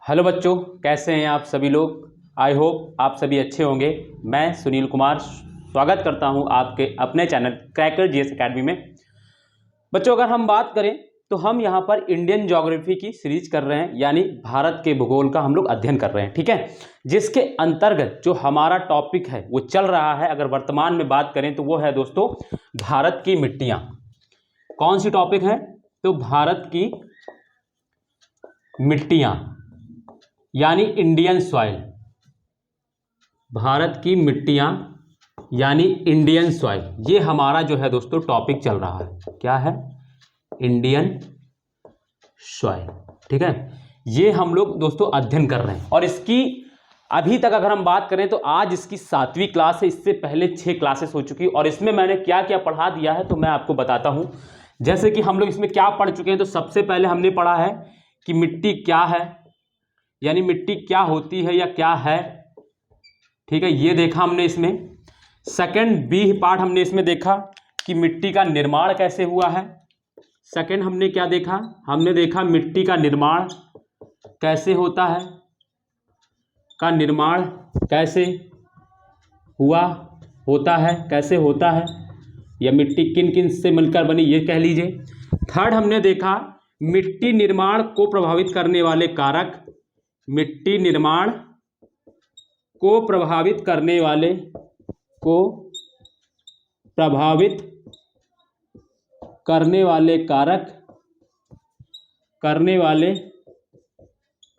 Hello बच्चों, कैसे हैं आप सभी लोग। आई होप आप सभी अच्छे होंगे। मैं सुनील कुमार स्वागत करता हूं आपके अपने चैनल क्रैकर जीएस एकेडमी में। बच्चों, अगर हम बात करें तो हम यहां पर इंडियन ज्योग्राफी की सीरीज कर रहे हैं, यानी भारत के भूगोल का हम लोग अध्ययन कर रहे हैं, ठीक है। जिसके अंतर्गत जो हमारा टॉपिक है वो चल रहा है, अगर वर्तमान में बात करें तो वो है दोस्तों भारत की मिट्टियां। कौन सी टॉपिक है? तो भारत की मिट्टियां यानी इंडियन सॉइल। भारत की मिट्टियां यानी इंडियन सॉइल, ये हमारा जो है दोस्तों टॉपिक चल रहा है। क्या है? इंडियन सॉइल, ठीक है। ये हम लोग दोस्तों अध्ययन कर रहे हैं और इसकी अभी तक अगर हम बात करें तो आज इसकी 7वीं क्लास है। इससे पहले 6 क्लासेस हो चुकी और इसमें मैंने क्या क्या पढ़ा दिया है तो मैं आपको बताता हूं। जैसे कि हम लोग इसमें क्या पढ़ चुके हैं, तो सबसे पहले हमने पढ़ा है कि मिट्टी क्या है, यानी मिट्टी क्या होती है या क्या है, ठीक है, ये देखा हमने इसमें। सेकंड बी पार्ट हमने इसमें देखा कि मिट्टी का निर्माण कैसे हुआ है। सेकंड हमने क्या देखा? हमने देखा मिट्टी का निर्माण कैसे होता है, का निर्माण कैसे हुआ होता है, कैसे होता है, या मिट्टी किन किन से मिलकर बनी, ये कह लीजिए। थर्ड हमने देखा मिट्टी निर्माण को प्रभावित करने वाले कारक, मिट्टी निर्माण को प्रभावित करने वाले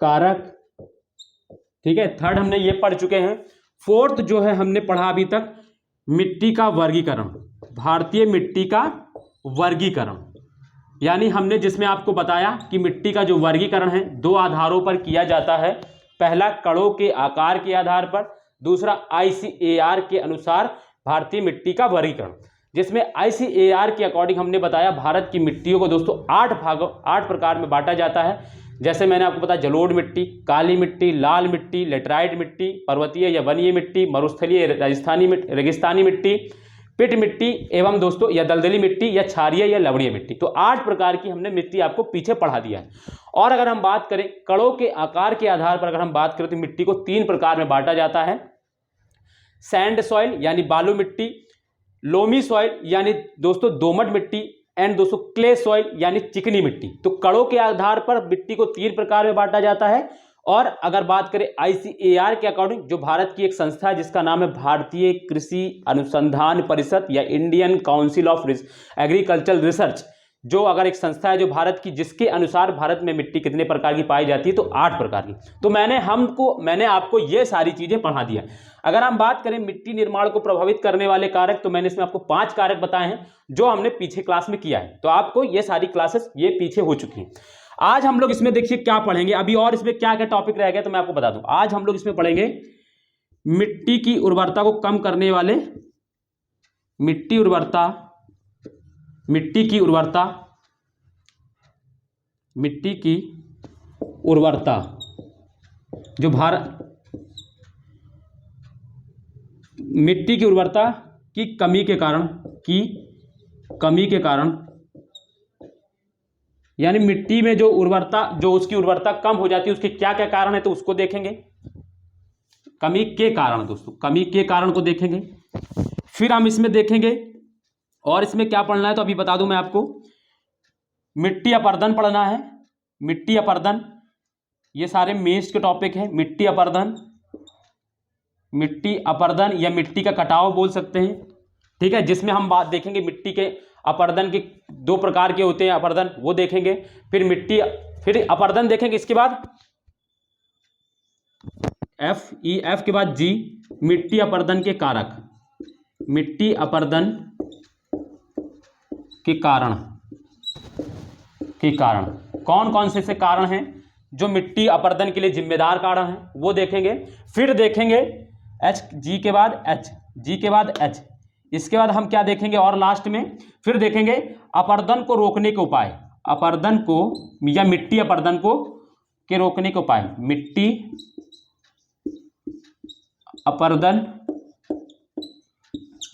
कारक, ठीक है। थर्ड हमने ये पढ़ चुके हैं। फोर्थ जो है हमने पढ़ा अभी तक मिट्टी का वर्गीकरण, भारतीय मिट्टी का वर्गीकरण, यानी हमने जिसमें आपको बताया कि मिट्टी का जो वर्गीकरण है 2 आधारों पर किया जाता है। पहला कणों के आकार के आधार पर, दूसरा ICAR के अनुसार भारतीय मिट्टी का वर्गीकरण, जिसमें ICAR के अकॉर्डिंग हमने बताया भारत की मिट्टियों को दोस्तों 8 प्रकार में बांटा जाता है। जैसे मैंने आपको बताया जलोढ़ मिट्टी, काली मिट्टी, लाल मिट्टी, लेटराइट मिट्टी, पर्वतीय या वनीय मिट्टी, मरुस्थलीय रेगिस्तानी मिट्टी, पिट मिट्टी एवं दोस्तों या दलदली मिट्टी या क्षारीय या लवणीय मिट्टी। तो 8 प्रकार की हमने मिट्टी आपको पीछे पढ़ा दिया है। और अगर हम बात करें कणों के आकार के आधार पर, अगर हम बात करें तो मिट्टी को 3 प्रकार में बांटा जाता है। सैंड सॉइल यानी बालू मिट्टी, लोमी सॉइल यानी दोस्तों दोमट मिट्टी, एंड दोस्तों क्ले सॉइल यानी चिकनी मिट्टी। तो कणों के आधार पर मिट्टी को 3 प्रकार में बांटा जाता है। और अगर बात करें ICAR के अकॉर्डिंग, जो भारत की एक संस्था है जिसका नाम है भारतीय कृषि अनुसंधान परिषद या Indian council of agricultural research, जो अगर एक संस्था है जो भारत की, जिसके अनुसार भारत में मिट्टी कितने प्रकार की पाई जाती है, तो 8 प्रकार की। तो मैंने आपको ये सारी चीजें पढ़ा दिया। अगर हम बात करें मिट्टी निर्माण को प्रभावित करने वाले कारक, तो मैंने इसमें आपको 5 कारक बताए हैं जो हमने पीछे क्लास में किया है। तो आपको ये सारी क्लासेस ये पीछे हो चुकी हैं। आज हम लोग इसमें देखिए क्या पढ़ेंगे अभी, और इसमें क्या क्या टॉपिक रह गया तो मैं आपको बता दूं। आज हम लोग इसमें पढ़ेंगे मिट्टी की उर्वरता को कम करने वाले, मिट्टी की उर्वरता जो मिट्टी की उर्वरता की कमी के कारण, यानी मिट्टी में जो उसकी उर्वरता कम हो जाती है, उसके क्या क्या कारण है तो उसको देखेंगे। कमी के कारण दोस्तों, कमी के कारण को देखेंगे। फिर हम इसमें देखेंगे और इसमें क्या पढ़ना है तो अभी बता दूं मैं आपको। मिट्टी अपरदन पढ़ना है। मिट्टी अपरदन, ये सारे मेंस के टॉपिक है। मिट्टी अपरदन या मिट्टी का कटाव बोल सकते हैं, ठीक है। जिसमें हम बात देखेंगे मिट्टी के अपरदन के 2 प्रकार के होते हैं अपरदन, वो देखेंगे। फिर अपरदन देखेंगे। इसके बाद F के बाद G, मिट्टी अपरदन के कारक, मिट्टी अपरदन के कारण कौन कौन से कारण हैं जो मिट्टी अपरदन के लिए जिम्मेदार कारण हैं, वो देखेंगे। फिर देखेंगे G के बाद H, इसके बाद हम क्या देखेंगे, और लास्ट में फिर देखेंगे अपरदन को रोकने के उपाय, अपरदन को या मिट्टी अपरदन को के रोकने के उपाय, मिट्टी अपरदन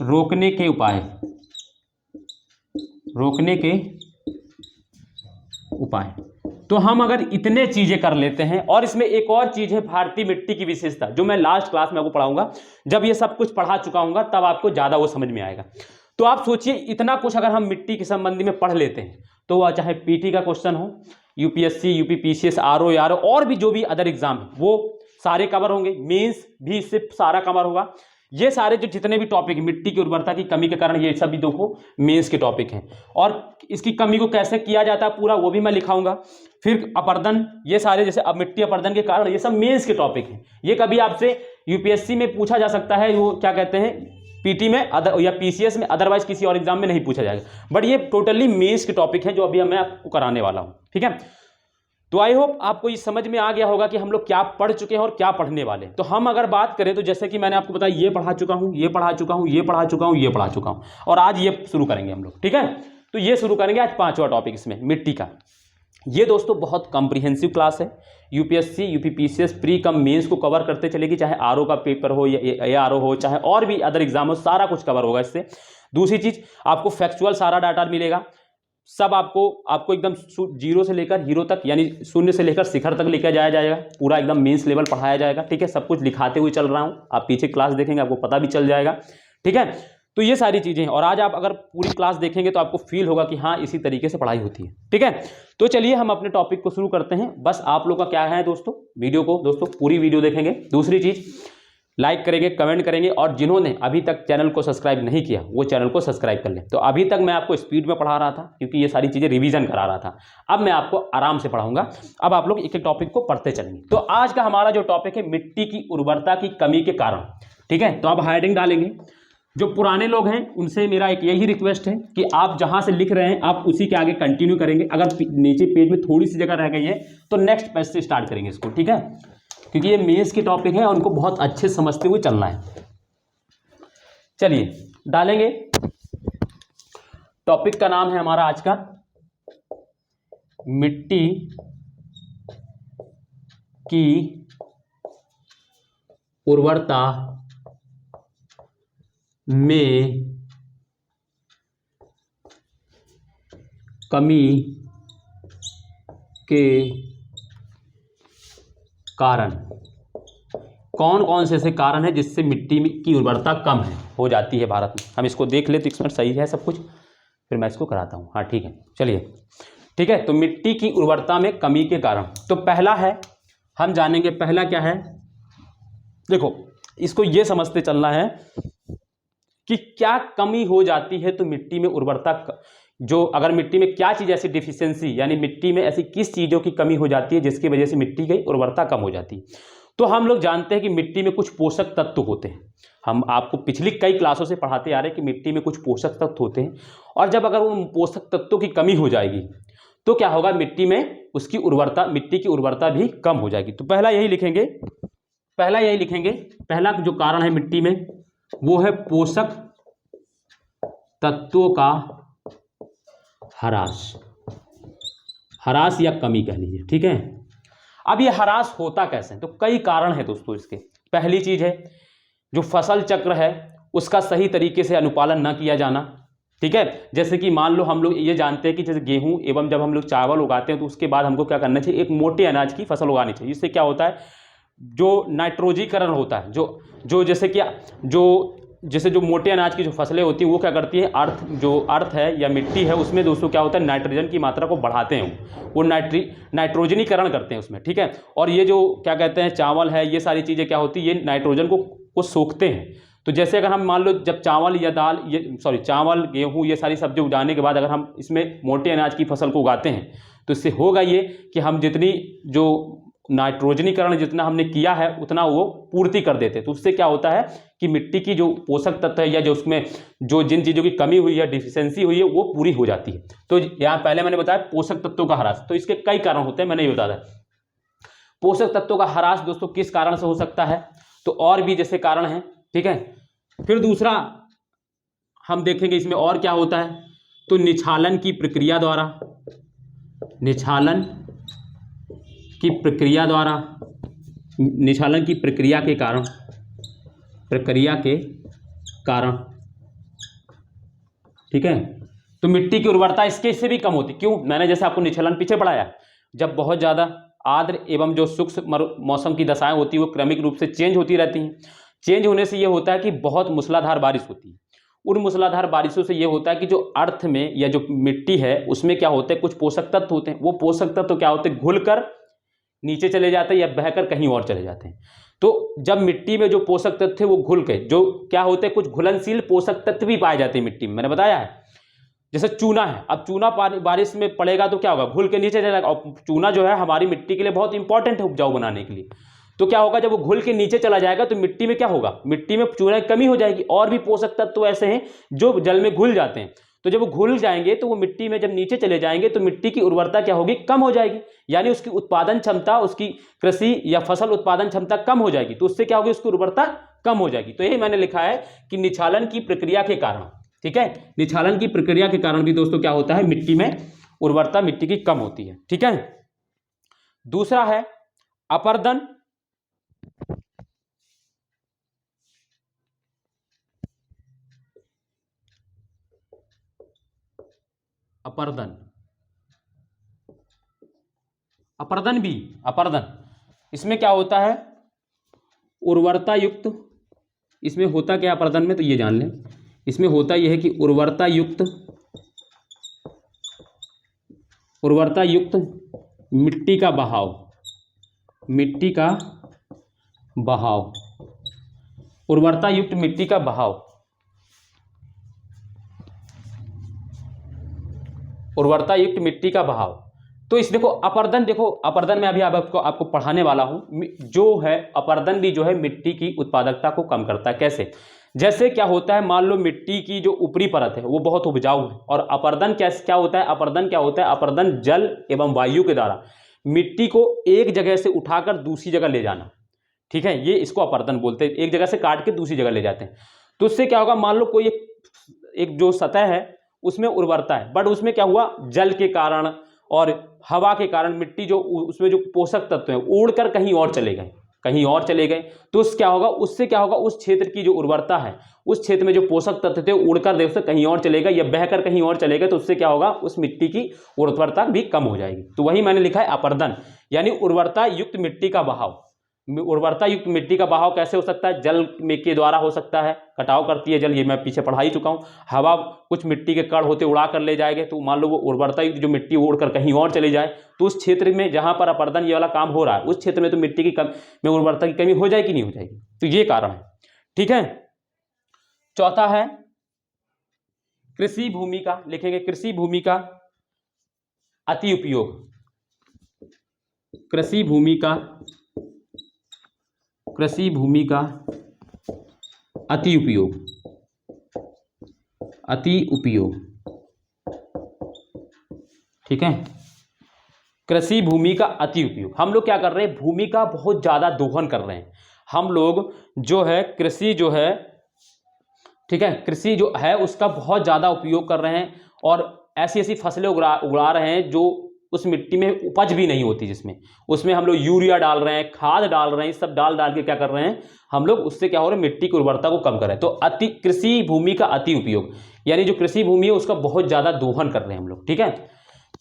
रोकने के उपाय, तो हम अगर इतने चीजें कर लेते हैं, और इसमें एक और चीज है भारतीय मिट्टी की विशेषता, जो मैं लास्ट क्लास में आपको पढ़ाऊंगा। जब ये सब कुछ पढ़ा चुका हूंगा तब आपको ज्यादा वो समझ में आएगा। तो आप सोचिए, इतना कुछ अगर हम मिट्टी के संबंधी में पढ़ लेते हैं, तो वह चाहे पीटी का क्वेश्चन हो, यूपीएससी, यूपी पीसीएस, आरओ यारो, और भी जो भी अदर एग्जाम है वो सारे कवर होंगे। मेंस भी इससे सारा कवर होगा। ये सारे जो जितने भी टॉपिक मिट्टी की उर्वरता की कमी के कारण, ये सब भी देखो मेंस के टॉपिक हैं। और इसकी कमी को कैसे किया जाता है पूरा वो भी मैं लिखाऊंगा। फिर अपरदन, ये सारे जैसे अब मिट्टी अपरदन के कारण, ये सब मेंस के टॉपिक हैं। ये कभी आपसे यूपीएससी में पूछा जा सकता है, वो क्या कहते हैं पीटी में अदर या पीसीएस में, अदरवाइज किसी और एग्जाम में नहीं पूछा जाएगा। बट ये टोटली मेंस के टॉपिक हैं जो अभी मैं आपको कराने वाला हूं, ठीक है। तो आई होप आपको ये समझ में आ गया होगा कि हम लोग क्या पढ़ चुके हैं और क्या पढ़ने वाले हैं। तो हम अगर बात करें तो जैसे कि मैंने आपको बताया, ये पढ़ा चुका हूं, ये पढ़ा चुका हूं, ये पढ़ा चुका हूं, ये पढ़ा चुका हूं, और आज ये शुरू करेंगे हम लोग, ठीक है। तो ये शुरू करेंगे आज 5वां टॉपिक इसमें मिट्टी का। ये दोस्तों बहुत कॉम्प्रिहेंसिव क्लास है। UPSC, UP PCS, pre cum mains को कवर करते चलेगी, चाहे आरओ का पेपर हो या आरओ हो, चाहे और भी अदर एग्जाम हो, सारा कुछ कवर होगा इससे। दूसरी चीज, आपको फैक्चुअल सारा डाटा मिलेगा, सब आपको एकदम जीरो से लेकर हीरो तक, यानी शून्य से लेकर शिखर तक लेकर जाया जाएगा। पूरा एकदम मेंस लेवल पढ़ाया जाएगा, ठीक है। सब कुछ लिखाते हुए चल रहा हूं, आप पीछे क्लास देखेंगे आपको पता भी चल जाएगा, ठीक है। तो ये सारी चीजें हैं, और आज आप अगर पूरी क्लास देखेंगे तो आपको फील होगा कि हाँ इसी तरीके से पढ़ाई होती है, ठीक है। तो चलिए हम अपने टॉपिक को शुरू करते हैं। बस आप लोग का क्या है दोस्तों, वीडियो को दोस्तों पूरी वीडियो देखेंगे। दूसरी चीज, लाइक करेंगे, कमेंट करेंगे, और जिन्होंने अभी तक चैनल को सब्सक्राइब नहीं किया वो चैनल को सब्सक्राइब कर लें। तो अभी तक मैं आपको स्पीड में पढ़ा रहा था क्योंकि ये सारी चीज़ें रिवीजन करा रहा था, अब मैं आपको आराम से पढ़ाऊंगा। अब आप लोग एक एक टॉपिक को पढ़ते चलेंगे। तो आज का हमारा जो टॉपिक है मिट्टी की उर्वरता की कमी के कारण, ठीक है। तो आप हेडिंग डालेंगे। जो पुराने लोग हैं उनसे मेरा एक यही रिक्वेस्ट है कि आप जहां से लिख रहे हैं आप उसी के आगे कंटिन्यू करेंगे। अगर नीचे पेज में थोड़ी सी जगह रह गई है तो नेक्स्ट पेज से स्टार्ट करेंगे इसको, ठीक है, क्योंकि ये मेंस के टॉपिक है और उनको बहुत अच्छे समझते हुए चलना है। चलिए डालेंगे। टॉपिक का नाम है हमारा आज का मिट्टी की उर्वरता में कमी के कारण। कौन कौन से ऐसे कारण है जिससे मिट्टी की उर्वरता कम हो जाती है भारत में। हम इसको देख ले तो इसमें सही है सब कुछ, फिर मैं इसको कराता हूँ। हाँ ठीक है, चलिए ठीक है। तो मिट्टी की उर्वरता में कमी के कारण, तो पहला है, हम जानेंगे पहला क्या है। देखो इसको ये समझते चलना है कि क्या कमी हो जाती है तो मिट्टी में उर्वरता, जो अगर मिट्टी में क्या चीज़ ऐसी डिफिशियंसी, यानी मिट्टी में ऐसी किस चीज़ों की कमी हो जाती है जिसकी वजह से मिट्टी की उर्वरता कम हो जाती है। तो हम लोग जानते हैं कि मिट्टी में कुछ पोषक तत्व होते हैं। हम आपको पिछली कई क्लासों से पढ़ाते आ रहे हैं कि मिट्टी में कुछ पोषक तत्व होते हैं, और जब अगर उन पोषक तत्वों की कमी हो जाएगी तो क्या होगा, मिट्टी में उसकी उर्वरता, मिट्टी की उर्वरता भी कम हो जाएगी। तो पहला यही लिखेंगे, पहला जो कारण है मिट्टी में वो है पोषक तत्वों का ह्रास या कमी कह लीजिए, ठीक है। अब ये ह्रास होता कैसे, तो कई कारण है दोस्तों इसके। पहली चीज है जो फसल चक्र है उसका सही तरीके से अनुपालन न किया जाना, ठीक है। जैसे कि मान लो हम लोग ये जानते हैं कि जैसे गेहूं एवं जब हम लोग चावल उगाते हैं तो उसके बाद हमको क्या करना चाहिए, एक मोटे अनाज की फसल उगानी चाहिए। इससे क्या होता है, जो नाइट्रोजीकरण होता है, जो जैसे कि जो मोटे अनाज की जो फसलें होती हैं वो क्या करती हैं, अर्थ है या मिट्टी है उसमें दोस्तों क्या होता है, नाइट्रोजन की मात्रा को बढ़ाते हैं, वो नाइट्रोजनीकरण करते हैं उसमें, ठीक है। और ये जो क्या कहते हैं चावल है, ये सारी चीज़ें क्या होती है, ये नाइट्रोजन को सोखते हैं। तो जैसे अगर हम मान लो जब चावल गेहूँ ये सारी सब्जी उगाने के बाद अगर हम इसमें मोटे अनाज की फसल को उगाते हैं तो इससे होगा ये कि हम जितनी जो नाइट्रोजनीकरण जितना हमने किया है उतना वो पूर्ति कर देते हैं। तो उससे क्या होता है कि मिट्टी की जो पोषक तत्व है या जो उसमें जो जिन चीज़ों की कमी हुई है, डिफिशियंसी हुई है, वो पूरी हो जाती है। तो यहाँ पहले मैंने बताया पोषक तत्वों का ह्रास, तो इसके कई कारण होते हैं, मैंने ये बताया। पोषक तत्वों का ह्रास दोस्तों किस कारण से हो सकता है, तो और भी जैसे कारण हैं, ठीक है। फिर दूसरा हम देखेंगे इसमें और क्या होता है, तो निछालन की प्रक्रिया के कारण, ठीक है। तो मिट्टी की उर्वरता इससे भी कम होती। क्यों, मैंने जैसे आपको निछालन पीछे पढ़ाया, जब बहुत ज़्यादा आर्द्र एवं जो शुष्क मौसम की दशाएं होती है वो क्रमिक रूप से चेंज होती रहती हैं। चेंज होने से ये होता है कि बहुत मूसलाधार बारिश होती है। उन मूसलाधार बारिशों से ये होता है कि जो अर्थ में या जो मिट्टी है उसमें क्या होते हैं, कुछ पोषक तत्व होते हैं। वो पोषक तत्व क्या होते हैं, घुलकर नीचे चले जाते हैं या बहकर कहीं और चले जाते हैं। तो जब मिट्टी में जो पोषक तत्व थे वो घुल के जो क्या होते हैं, कुछ घुलनशील पोषक तत्व भी पाए जाते हैं मिट्टी में, मैंने बताया है। जैसे चूना है, अब चूना बारिश में पड़ेगा तो क्या होगा, घुल के नीचे चला जाएगा। और चूना जो है हमारी मिट्टी के लिए बहुत इंपॉर्टेंट है उपजाऊ बनाने के लिए। तो क्या होगा, जब वो घुल के नीचे चला जाएगा तो मिट्टी में क्या होगा, मिट्टी में चूना की कमी हो जाएगी। और भी पोषक तत्व ऐसे हैं जो जल में घुल जाते हैं। तो जब वो घुल जाएंगे तो वो मिट्टी में जब नीचे चले जाएंगे तो मिट्टी की उर्वरता क्या होगी, कम हो जाएगी। यानी उसकी उत्पादन क्षमता, उसकी कृषि या फसल उत्पादन क्षमता कम हो जाएगी। तो उससे क्या होगी, उसकी उर्वरता कम हो जाएगी। तो यही मैंने लिखा है कि निछालन की प्रक्रिया के कारण, ठीक है, निछालन की प्रक्रिया के कारण भी दोस्तों क्या होता है, मिट्टी में उर्वरता मिट्टी की कम होती है। ठीक है, दूसरा है अपर्दन। अपर्दन, अपर्दन भी, अपर्दन इसमें क्या होता है, उर्वरता युक्त, इसमें होता क्या अपर्दन में, तो ये जान लें। इसमें होता यह है कि उर्वरता युक्त मिट्टी का बहाव, मिट्टी का बहाव, उर्वरता युक्त मिट्टी का बहाव, उर्वरता युक्त मिट्टी का बहाव। तो इस देखो अपर्दन, देखो अपर्दन में अभी आपको पढ़ाने वाला हूं। जो है अपर्दन भी जो है मिट्टी की उत्पादकता को कम करता है। कैसे, जैसे क्या होता है, मान लो मिट्टी की जो ऊपरी परत है वो बहुत उपजाऊ है, और अपर्दन क्या होता है, अपर्दन क्या होता है, अपर्दन जल एवं वायु के द्वारा मिट्टी को एक जगह से उठाकर दूसरी जगह ले जाना। ठीक है, ये इसको अपर्दन बोलते हैं, एक जगह से काट के दूसरी जगह ले जाते हैं। तो उससे क्या होगा, मान लो कोई एक जो सतह है उसमें उर्वरता है, बट उसमें क्या हुआ, जल के कारण और हवा के कारण मिट्टी जो उसमें जो पोषक तत्व हैं उड़कर कहीं और चले गए, कहीं और चले गए। तो उससे क्या होगा, उस क्षेत्र की जो उर्वरता है, उस क्षेत्र में जो पोषक तत्व थे उड़कर देखो कहीं और चले गए या बहकर कहीं और चले गए। तो उससे क्या होगा, उस मिट्टी की उर्वरता भी कम हो जाएगी। तो वही मैंने लिखा है अपर्दन, यानी उर्वरता युक्त मिट्टी का बहाव। उर्वरता युक्त मिट्टी का बहाव कैसे हो सकता है, जल में के द्वारा हो सकता है, कटाव करती है जल, ये मैं पीछे पढ़ा ही चुका हूँ। हवा कुछ मिट्टी के कण होते उड़ा कर ले जाएंगे, तो मान लो वो उर्वरता युक्त जो मिट्टी उड़कर कहीं और चली जाए, तो उस क्षेत्र में जहां पर अपर्दन ये वाला काम हो रहा है उस क्षेत्र में तो मिट्टी की में उर्वरता की कमी हो जाएगी, नहीं हो जाएगी। तो ये कारण है। ठीक है, चौथा है कृषि भूमि का, लिखेंगे कृषि भूमि का अति उपयोग, कृषि भूमि का अति उपयोग, अति उपयोग। ठीक है, कृषि भूमि का अति उपयोग। हम लोग क्या कर रहे हैं, भूमि का बहुत ज्यादा दोहन कर रहे हैं हम लोग, जो है कृषि जो है, ठीक है, कृषि जो है उसका बहुत ज्यादा उपयोग कर रहे हैं और ऐसी ऐसी फसलें उगा रहे हैं जो उस मिट्टी में उपज भी नहीं होती, जिसमें उसमें हम लोग यूरिया डाल रहे हैं, खाद डाल रहे हैं, सब डाल के क्या कर रहे हैं हम लोग, उससे क्या हो रहा है, मिट्टी की उर्वरता को कम कर रहे हैं। तो अति कृषि भूमि का अति उपयोग, यानी जो कृषि भूमि है उसका बहुत ज्यादा दोहन कर रहे हैं हम लोग। ठीक है,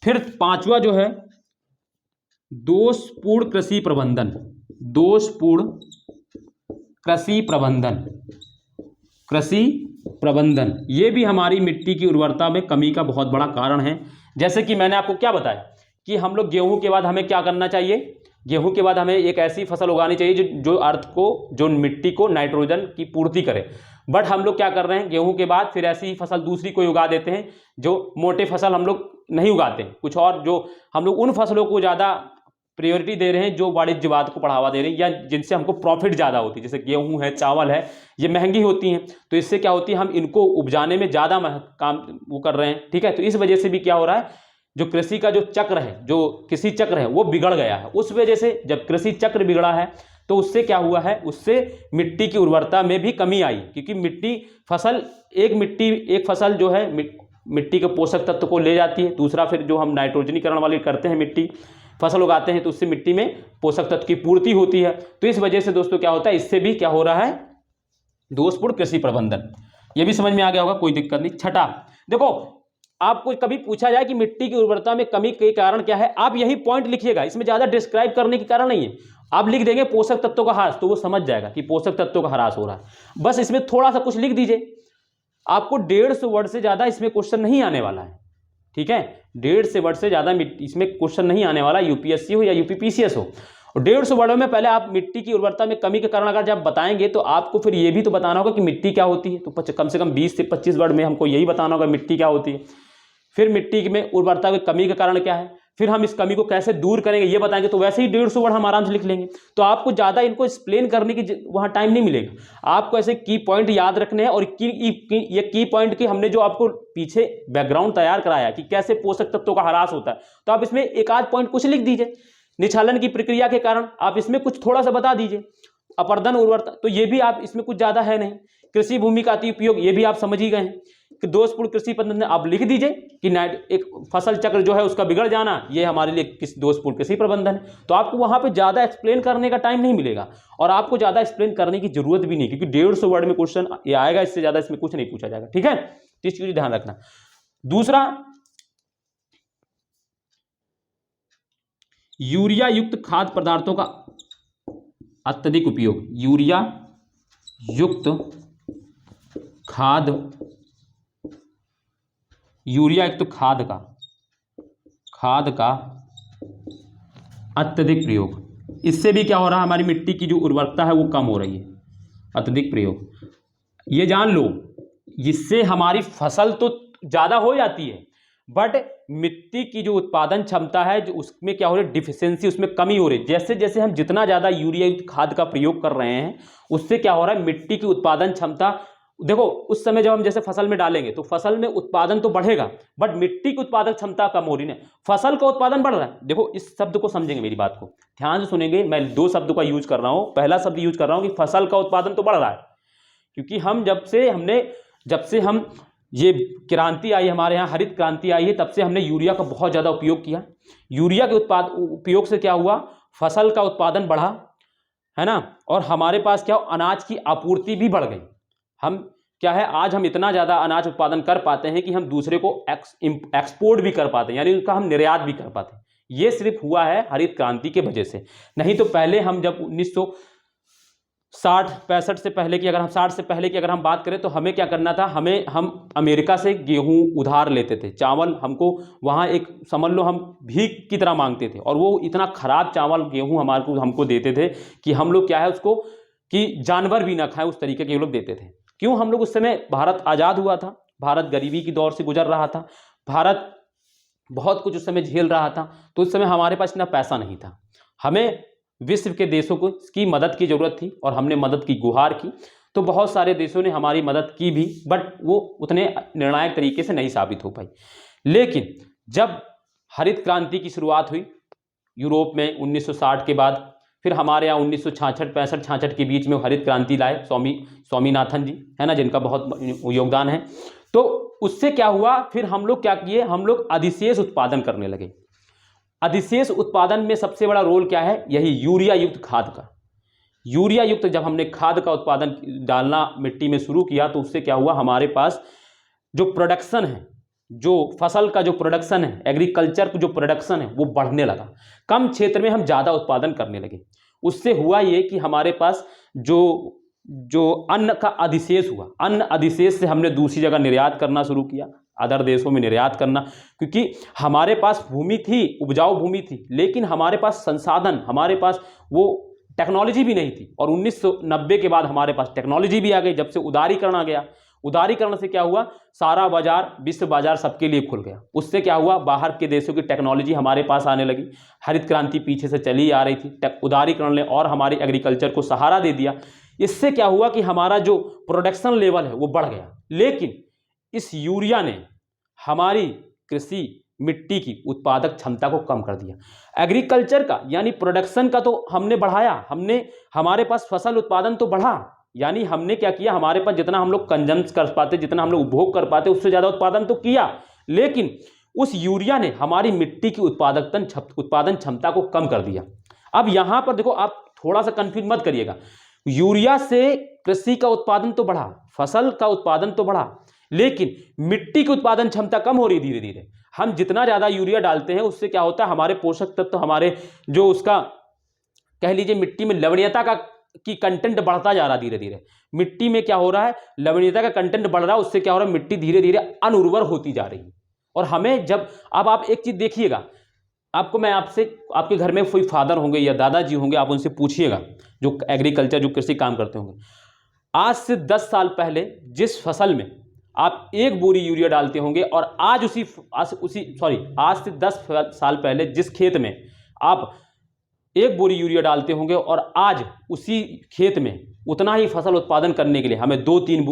फिर पांचवा जो है दोषपूर्ण कृषि प्रबंधन, दोषपूर्ण कृषि प्रबंधन, कृषि प्रबंधन, ये भी हमारी मिट्टी की उर्वरता में कमी का बहुत बड़ा कारण है। जैसे कि मैंने आपको क्या बताया कि हम लोग गेहूं के बाद हमें क्या करना चाहिए, गेहूं के बाद हमें एक ऐसी फसल उगानी चाहिए जो अर्थ को, जो मिट्टी को नाइट्रोजन की पूर्ति करे। बट हम लोग क्या कर रहे हैं, गेहूं के बाद फिर ऐसी ही फसल दूसरी कोई उगा देते हैं, जो मोटे फसल हम लोग नहीं उगाते, कुछ और, जो हम लोग उन फसलों को ज़्यादा प्रायोरिटी दे रहे हैं जो वाणिज्यवाद को बढ़ावा दे रहे हैं या जिनसे हमको प्रॉफिट ज़्यादा होती है। जैसे गेहूं है, चावल है, ये महंगी होती हैं, तो इससे क्या होती है, हम इनको उपजाने में ज़्यादा काम वो कर रहे हैं। ठीक है, तो इस वजह से भी क्या हो रहा है, जो कृषि का जो चक्र है, जो कृषि चक्र है वो बिगड़ गया है। उस वजह से जब कृषि चक्र बिगड़ा है तो उससे क्या हुआ है, उससे मिट्टी की उर्वरता में भी कमी आई, क्योंकि एक फसल जो है मिट्टी के पोषक तत्व को ले जाती है, दूसरा फिर जो हम नाइट्रोजनीकरण वाली करते हैं, मिट्टी फसल उगाते हैं, तो उससे मिट्टी में पोषक तत्व की पूर्ति होती है। तो इस वजह से दोस्तों क्या होता है, इससे भी क्या हो रहा है, दोषपूर्ण कृषि प्रबंधन। ये भी समझ में आ गया होगा, कोई दिक्कत नहीं। छठा देखो, आपको कभी पूछा जाए कि मिट्टी की उर्वरता में कमी के कारण क्या है, आप यही पॉइंट लिखिएगा, इसमें ज्यादा डिस्क्राइब करने के कारण नहीं है। आप लिख देंगे पोषक तत्वों का ह्रास, तो वो समझ जाएगा कि पोषक तत्वों का ह्रास हो रहा है। बस इसमें थोड़ा सा कुछ लिख दीजिए, आपको 150 वर्ड से ज्यादा इसमें क्वेश्चन नहीं आने वाला है। ठीक है, 150 वर्ड से ज्यादा इसमें क्वेश्चन नहीं आने वाला, यूपीएससी हो या यूपीपीसीएस हो। और 150 वर्डों में पहले आप मिट्टी की उर्वरता में कमी के कारण अगर जब बताएंगे तो आपको फिर ये भी तो बताना होगा कि मिट्टी क्या होती है। तो कम से कम 20 से 25 वर्ड में हमको यही बताना होगा मिट्टी क्या होती है, फिर मिट्टी में उर्वरता की कमी का कारण क्या है, फिर हम इस कमी को कैसे दूर करेंगे ये बताएंगे। तो वैसे ही 150 वर्ड हम आराम से लिख लेंगे, तो आपको ज़्यादा इनको एक्सप्लेन करने की वहाँ टाइम नहीं मिलेगा। आपको ऐसे की पॉइंट याद रखने हैं, और ये की पॉइंट की हमने जो आपको पीछे बैकग्राउंड तैयार कराया कि कैसे पोषक तत्वों का ह्रास होता है, तो आप इसमें एक आध पॉइंट कुछ लिख दीजिए। निछालन की प्रक्रिया के कारण आप इसमें कुछ थोड़ा सा बता दीजिए। अपर्दन उर्वरता, तो ये भी आप इसमें कुछ ज़्यादा है नहीं। कृषि भूमि का अति उपयोग, ये भी आप समझ ही गए हैं कि दोषपूर्ण कृषि पद्धति, आप लिख दीजिए कि एक फसल चक्र जो है उसका बिगड़ जाना, ये हमारे लिए किस दोषपूर्ण कृषि प्रबंधन है। तो आपको वहां पे ज्यादा एक्सप्लेन करने का टाइम नहीं मिलेगा, और आपको ज्यादा एक्सप्लेन करने की जरूरत भी नहीं, क्योंकि 150 वर्ड में क्वेश्चन ये आएगा, इससे ज्यादा इसमें कुछ नहीं पूछा जाएगा। ठीक है, इस चीज ध्यान रखना। दूसरा, यूरिया युक्त खाद्य पदार्थों का अत्यधिक उपयोग। यूरिया युक्त खाद, यूरिया युक्त खाद का अत्यधिक प्रयोग, इससे भी क्या हो रहा है, हमारी मिट्टी की जो उर्वरकता है वो कम हो रही है। अत्यधिक प्रयोग, ये जान लो, इससे हमारी फसल तो ज़्यादा हो जाती है, बट मिट्टी की जो उत्पादन क्षमता है जो उसमें क्या हो रही है, डिफिशियंसी, उसमें कमी हो रही है। जैसे जैसे हम जितना ज़्यादा यूरिया युक्त खाद का प्रयोग कर रहे हैं, उससे क्या हो रहा है, मिट्टी की उत्पादन क्षमता, देखो उस समय जब हम जैसे फसल में डालेंगे तो फसल में उत्पादन तो बढ़ेगा, बट मिट्टी की उत्पादक क्षमता कम हो रही है। फसल का उत्पादन बढ़ रहा है। देखो इस शब्द को समझेंगे, मेरी बात को ध्यान से सुनेंगे, मैं दो शब्द का यूज कर रहा हूं। पहला शब्द यूज कर रहा हूं कि फसल का उत्पादन तो बढ़ रहा है, क्योंकि हम जब से हम ये क्रांति आई, हमारे यहाँ हरित क्रांति आई है, तब से हमने यूरिया का बहुत ज़्यादा उपयोग किया। यूरिया के उपयोग से क्या हुआ, फसल का उत्पादन बढ़ा, है ना, और हमारे पास क्या, अनाज की आपूर्ति भी बढ़ गई। हम क्या है, आज हम इतना ज़्यादा अनाज उत्पादन कर पाते हैं कि हम दूसरे को एक्सपोर्ट भी कर पाते हैं, यानी उसका हम निर्यात भी कर पाते हैं। ये सिर्फ हुआ है हरित क्रांति के वजह से। नहीं तो पहले हम जब 1960-65 से पहले की, अगर हम 60 से पहले की अगर हम बात करें, तो हमें क्या करना था, हम अमेरिका से गेहूं उधार लेते थे, चावल हमको वहाँ एक समझ लो हम भीख की तरह मांगते थे, और वो इतना खराब चावल गेहूं हमको देते थे कि हम लोग क्या है उसको, कि जानवर भी ना खाएं, उस तरीके के लोग देते थे। क्यों, हम लोग उस समय, भारत आज़ाद हुआ था, भारत गरीबी की दौर से गुजर रहा था, भारत बहुत कुछ उस समय झेल रहा था, तो उस समय हमारे पास इतना पैसा नहीं था। हमें विश्व के देशों को की मदद की ज़रूरत थी, और हमने मदद की गुहार की, तो बहुत सारे देशों ने हमारी मदद की भी, बट वो उतने निर्णायक तरीके से नहीं साबित हो पाई। लेकिन जब हरित क्रांति की शुरुआत हुई यूरोप में 1960 के बाद, फिर हमारे यहाँ 1966 के बीच में हरित क्रांति लाए स्वामीनाथन जी, है ना, जिनका बहुत योगदान है। तो उससे क्या हुआ, फिर हम लोग क्या किए, हम लोग अधिशेष उत्पादन करने लगे। अधिशेष उत्पादन में सबसे बड़ा रोल क्या है, यही यूरिया युक्त खाद का। यूरिया युक्त जब हमने खाद का उत्पादन डालना मिट्टी में शुरू किया, तो उससे क्या हुआ, हमारे पास जो प्रोडक्शन है, जो फसल का जो प्रोडक्शन है, एग्रीकल्चर का जो प्रोडक्शन है, वो बढ़ने लगा। कम क्षेत्र में हम ज़्यादा उत्पादन करने लगे। उससे हुआ ये कि हमारे पास जो अन्न का अधिशेष हुआ, अन्न अधिशेष से हमने दूसरी जगह निर्यात करना शुरू किया, अदर देशों में निर्यात करना, क्योंकि हमारे पास भूमि थी, उपजाऊ भूमि थी, लेकिन हमारे पास संसाधन, हमारे पास वो टेक्नोलॉजी भी नहीं थी। और 1990 के बाद हमारे पास टेक्नोलॉजी भी आ गई, जब से उदारीकरण आ गया। उदारीकरण से क्या हुआ, सारा बाजार, विश्व बाजार सबके लिए खुल गया। उससे क्या हुआ, बाहर के देशों की टेक्नोलॉजी हमारे पास आने लगी। हरित क्रांति पीछे से चली आ रही थी, उदारीकरण ने और हमारी एग्रीकल्चर को सहारा दे दिया। इससे क्या हुआ कि हमारा जो प्रोडक्शन लेवल है वो बढ़ गया। लेकिन इस यूरिया ने हमारी कृषि मिट्टी की उत्पादक क्षमता को कम कर दिया। एग्रीकल्चर का यानी प्रोडक्शन का तो हमने बढ़ाया, हमारे पास फसल उत्पादन तो बढ़ा, यानी हमने क्या किया, हमारे पास जितना हम लोग कंजम्स कर पाते, जितना हम लोग उपभोग कर पाते, उससे ज़्यादा उत्पादन तो किया। लेकिन उस यूरिया ने हमारी मिट्टी की उत्पादन क्षमता को कम कर दिया। अब यहाँ पर देखो, आप थोड़ा सा कंफ्यूज मत करिएगा। यूरिया से कृषि का उत्पादन तो बढ़ा, फसल का उत्पादन तो बढ़ा, लेकिन मिट्टी की उत्पादन क्षमता कम हो रही है धीरे धीरे। हम जितना ज़्यादा यूरिया डालते हैं उससे क्या होता है, हमारे पोषक तत्व, हमारे जो उसका कह लीजिए मिट्टी में लवणीयता की कंटेंट बढ़ता जा रहा है धीरे धीरे। मिट्टी में क्या हो रहा है, लवणीयता का कंटेंट बढ़ रहा है, उससे क्या हो रहा है, मिट्टी धीरे धीरे अनउर्वर होती जा रही है। और हमें जब, अब आप एक चीज देखिएगा, आपको मैं आपसे, आपके घर में कोई फादर होंगे या दादाजी होंगे, आप उनसे पूछिएगा जो एग्रीकल्चर, जो कृषि काम करते होंगे, आज से 10 साल पहले जिस फसल में आप 1 बोरी यूरिया डालते होंगे और आज आज से 10 साल पहले जिस खेत में आप 1 बोरी यूरिया डालते होंगे और आज उसी खेत में उतना ही फसल उत्पादन करने के लिए हमें 2-3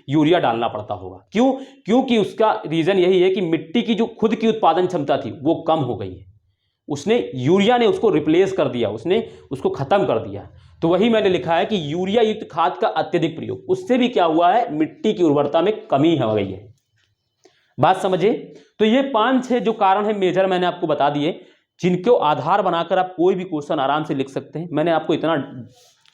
यूरिया डालना पड़ता होगा। क्यों? क्योंकि उसका रीजन यही है कि मिट्टी की जो खुद की उत्पादन क्षमता थी वो कम हो गई है। उसने, यूरिया ने उसको रिप्लेस कर दिया, उसने उसको खत्म कर दिया। तो वही मैंने लिखा है कि यूरिया युक्त खाद का अत्यधिक प्रयोग, उससे भी क्या हुआ है, मिट्टी की उर्वरता में कमी हो गई है। बात समझे? तो ये 5-6 जो कारण है मेजर मैंने आपको बता दिए, जिनको आधार बनाकर आप कोई भी क्वेश्चन आराम से लिख सकते हैं। मैंने आपको इतना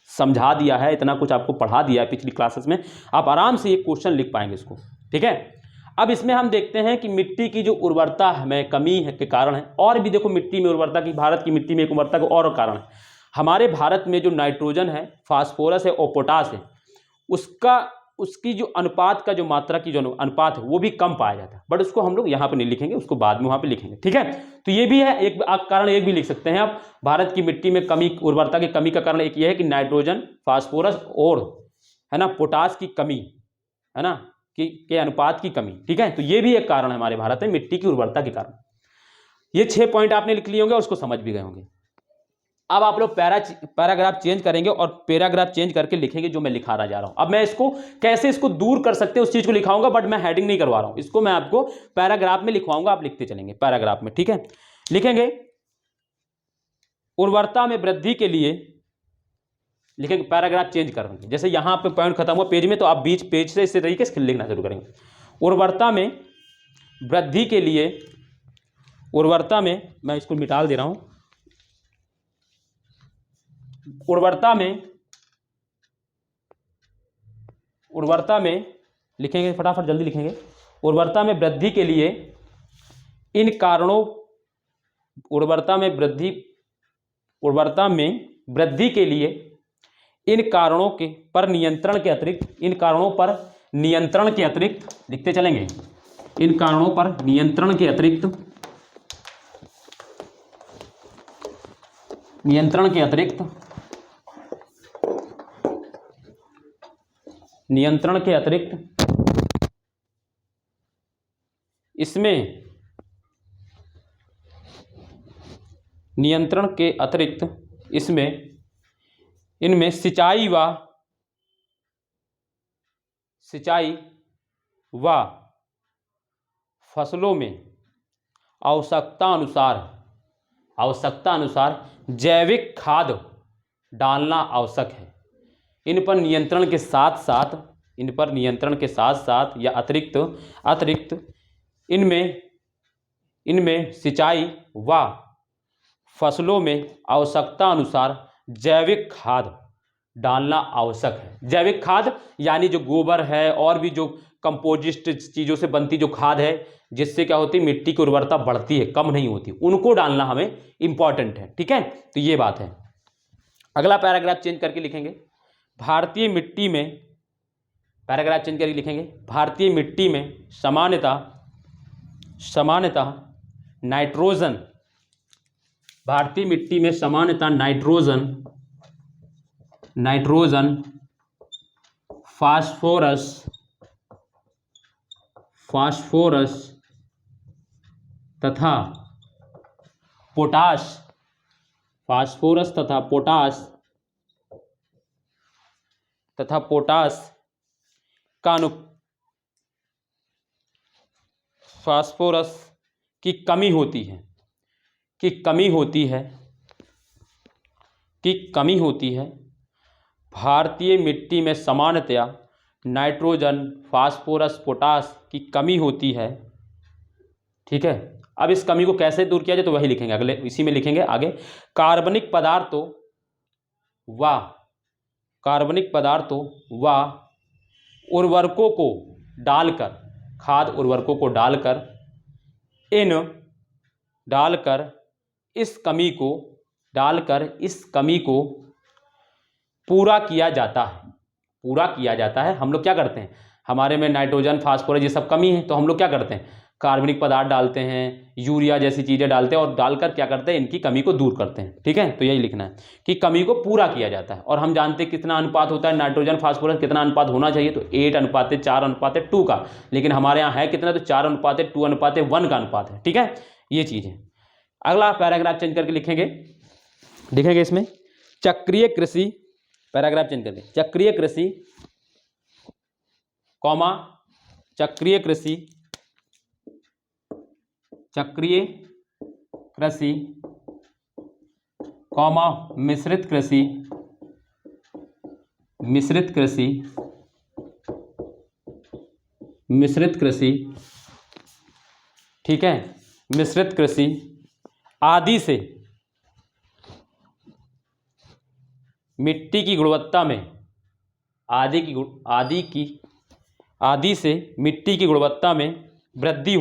समझा दिया है, इतना कुछ आपको पढ़ा दिया है पिछली क्लासेस में, आप आराम से एक क्वेश्चन लिख पाएंगे इसको। ठीक है, अब इसमें हम देखते हैं कि मिट्टी की जो उर्वरता में कमी है के कारण है, और भी देखो मिट्टी में उर्वरता की, भारत की मिट्टी में एक उर्वरता का और कारण है। हमारे भारत में जो नाइट्रोजन है, फास्फोरस है और पोटास है, उसकी जो अनुपात का जो मात्रा की जो अनुपात है वो भी कम पाया जाता है। बट उसको हम लोग यहाँ पे नहीं लिखेंगे, उसको बाद में वहाँ पे लिखेंगे। ठीक है, तो ये भी है एक कारण, एक भी लिख सकते हैं आप, भारत की मिट्टी में कमी, उर्वरता की कमी का कारण एक ये है कि नाइट्रोजन, फास्फोरस और है ना पोटास की कमी, है ना, के अनुपात की कमी। ठीक है, तो ये भी एक कारण है हमारे भारत में मिट्टी की उर्वरता के कारण। ये 6 पॉइंट आपने लिख लिए होंगे और उसको समझ भी गए होंगे। अब आप लोग पैराग्राफ चेंज करेंगे और पैराग्राफ चेंज करके लिखेंगे जो मैं लिखाना जा रहा हूं। अब मैं इसको कैसे इसको दूर कर सकते हैं उस चीज को लिखाऊंगा, बट मैं हेडिंग नहीं करवा रहा हूं, इसको मैं आपको पैराग्राफ में लिखवाऊंगा, आप लिखते चलेंगे पैराग्राफ में। ठीक है, लिखेंगे उर्वरता में वृद्धि के लिए, लिखेंगे पैराग्राफ चेंज करेंगे, जैसे यहां पे पॉइंट खत्म हुआ पेज में, तो आप बीच पेज से इस तरीके से लिखना शुरू करेंगे। उर्वरता में वृद्धि के लिए, उर्वरता में, मैं इसको मिटा दे रहा हूं, उर्वरता में लिखेंगे, फटाफट जल्दी लिखेंगे। उर्वरता में वृद्धि के लिए इन कारणों, उर्वरता में वृद्धि के लिए इन कारणों के पर नियंत्रण के अतिरिक्त, इन कारणों पर नियंत्रण के अतिरिक्त लिखते चलेंगे, इन कारणों पर नियंत्रण के अतिरिक्त, नियंत्रण के अतिरिक्त, नियंत्रण के अतिरिक्त इसमें, नियंत्रण के अतिरिक्त इसमें, इनमें सिंचाई व फसलों में आवश्यकता अनुसार जैविक खाद डालना आवश्यक है। इन पर नियंत्रण के साथ साथ या अतिरिक्त इनमें सिंचाई व फसलों में आवश्यकता अनुसार जैविक खाद डालना आवश्यक है। जैविक खाद यानी जो गोबर है और भी जो कंपोजिस्ट चीज़ों से बनती जो खाद है, जिससे क्या होती है मिट्टी की उर्वरता बढ़ती है, कम नहीं होती, उनको डालना हमें इंपॉर्टेंट है। ठीक है, तो ये बात है। अगला पैराग्राफ चेंज करके लिखेंगे, भारतीय मिट्टी में, पैराग्राफ चेंज करके लिखेंगे, भारतीय मिट्टी में सामान्यतः नाइट्रोजन, भारतीय मिट्टी में सामान्यतः नाइट्रोजन, फास्फोरस तथा पोटाश, फास्फोरस की कमी होती है। भारतीय मिट्टी में सामान्यतया नाइट्रोजन, फास्फोरस, पोटाश की कमी होती है। ठीक है, अब इस कमी को कैसे दूर किया जाए तो वही लिखेंगे, अगले इसी में लिखेंगे आगे। कार्बनिक पदार्थों व उर्वरकों को डालकर, खाद उर्वरकों को डालकर इस कमी को पूरा किया जाता है। हम लोग क्या करते हैं, हमारे में नाइट्रोजन, फास्फोरस ये सब कमी है, तो हम लोग क्या करते हैं, कार्बनिक पदार्थ डालते हैं, यूरिया जैसी चीज़ें डालते हैं और डालकर क्या करते हैं, इनकी कमी को दूर करते हैं। ठीक है, तो यही लिखना है कि कमी को पूरा किया जाता है। और हम जानते हैं कितना अनुपात होता है नाइट्रोजन फास्फोरस, कितना अनुपात होना चाहिए, तो 8:4:2 का, लेकिन हमारे यहाँ है कितना, तो 4:2:1 का अनुपात है। ठीक है, ये चीज़ है। अगला पैराग्राफ चेंज करके लिखेंगे इसमें चक्रीय कृषि, पैराग्राफ चेंज करके चक्रीय कृषि, मिश्रित कृषि, ठीक है, मिश्रित कृषि आदि से मिट्टी की गुणवत्ता में आदि से मिट्टी की गुणवत्ता में वृद्धि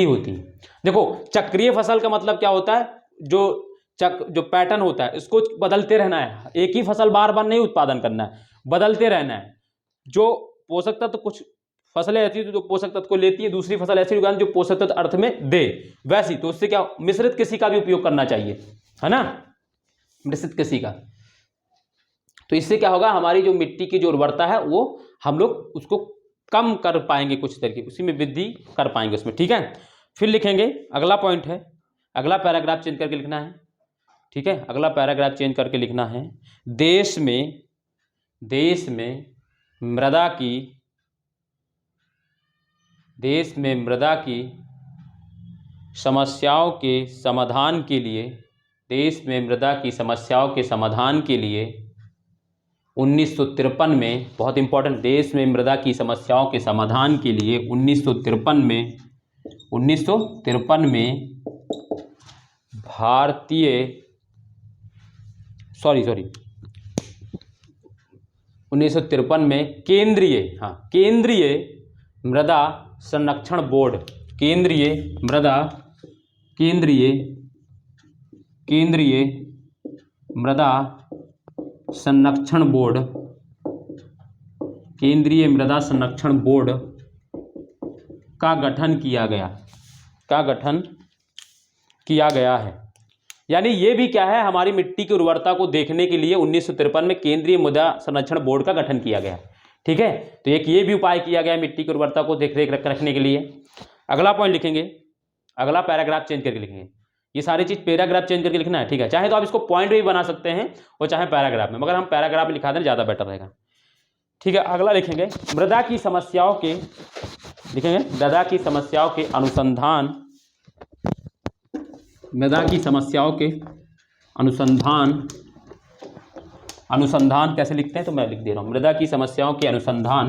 होती है। देखो, चक्रीय फसल का मतलब क्या होता है, जो पैटर्न होता है इसको बदलते रहना है, एक ही फसल बार बार नहीं उत्पादन करना है, बदलते रहना है। जो पोषक तत्व, कुछ फसलें ऐसी जो पोषक तत्व को लेती है, दूसरी फसल ऐसी उगानी जो पोषक तत्व अर्थ में दे, वैसी, तो उससे क्या मिश्रित कृषि का भी उपयोग करना चाहिए, है ना, मिश्रित कृषि का। तो इससे क्या होगा, हमारी जो मिट्टी की जो उर्वरता है वो हम लोग उसको कम कर पाएंगे, कुछ तरीके उसी में वृद्धि कर पाएंगे उसमें। ठीक है, फिर लिखेंगे, अगला पॉइंट है, अगला पैराग्राफ चेंज करके लिखना है। ठीक है, अगला पैराग्राफ चेंज करके लिखना है, देश में मृदा की समस्याओं के समाधान के लिए 1953 में, बहुत इंपॉर्टेंट, देश में मृदा की समस्याओं के समाधान के लिए 1953 में भारतीय 1953 में केंद्रीय मृदा संरक्षण बोर्ड, केंद्रीय मृदा संरक्षण बोर्ड का गठन किया गया है। यानी ये भी क्या है, हमारी मिट्टी की उर्वरता को देखने के लिए 1953 में केंद्रीय मृदा संरक्षण बोर्ड का गठन किया गया। ठीक है, तो एक ये भी उपाय किया गया मिट्टी की उर्वरता को देख रेख रखने के लिए। अगला पॉइंट लिखेंगे, अगला पैराग्राफ चेंज करके लिखेंगे, ये सारी चीज पैराग्राफ चेंज करके लिखना है। ठीक है, चाहे तो आप इसको पॉइंट भी बना सकते हैं और चाहे पैराग्राफ में, मगर हम पैराग्राफ में लिखा दें ज़्यादा बेटर रहेगा। ठीक है, अगला लिखेंगे मृदा की समस्याओं के अनुसंधान कैसे लिखते हैं, तो मैं लिख दे रहा हूँ, मृदा की समस्याओं के अनुसंधान,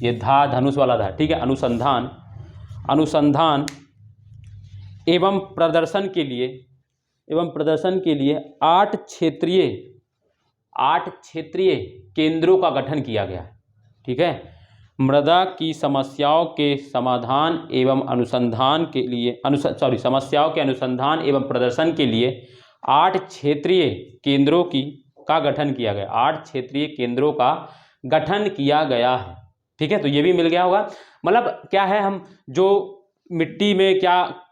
ये धनुष वाला था। ठीक है, अनुसंधान एवं प्रदर्शन के लिए 8 क्षेत्रीय केंद्रों का गठन किया गया है। ठीक है, मृदा की समस्याओं के समाधान एवं अनुसंधान के लिए समस्याओं के अनुसंधान एवं प्रदर्शन के लिए 8 क्षेत्रीय केंद्रों का गठन किया गया, 8 क्षेत्रीय केंद्रों का गठन किया गया है। ठीक है, तो ये भी मिल गया होगा। मतलब क्या है, हम जो मिट्टी में क्या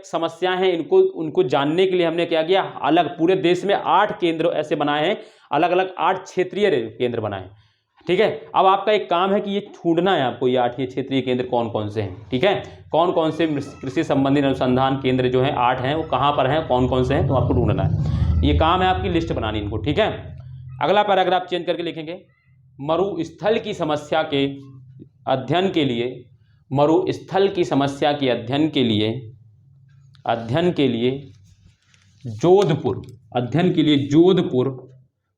समस्याएं हैं उनको जानने के लिए हमने क्या किया, अलग पूरे देश में 8 केंद्र ऐसे बनाए हैं, अलग अलग 8 क्षेत्रीय केंद्र बनाए हैं। ठीक है, अब आपका एक काम है कि ये ढूंढना है आपको, ये 8 क्षेत्रीय केंद्र कौन कौन से हैं। ठीक है, कौन कौन से कृषि संबंधी अनुसंधान केंद्र जो है 8 हैं, वो कहाँ पर हैं, कौन कौन से हैं, तो आपको ढूंढना है। ये काम है आपकी, लिस्ट बनानी इनको। ठीक है, अगला पैराग्राफ चेंज करके लिखेंगे, मरुस्थल की समस्या के अध्ययन के लिए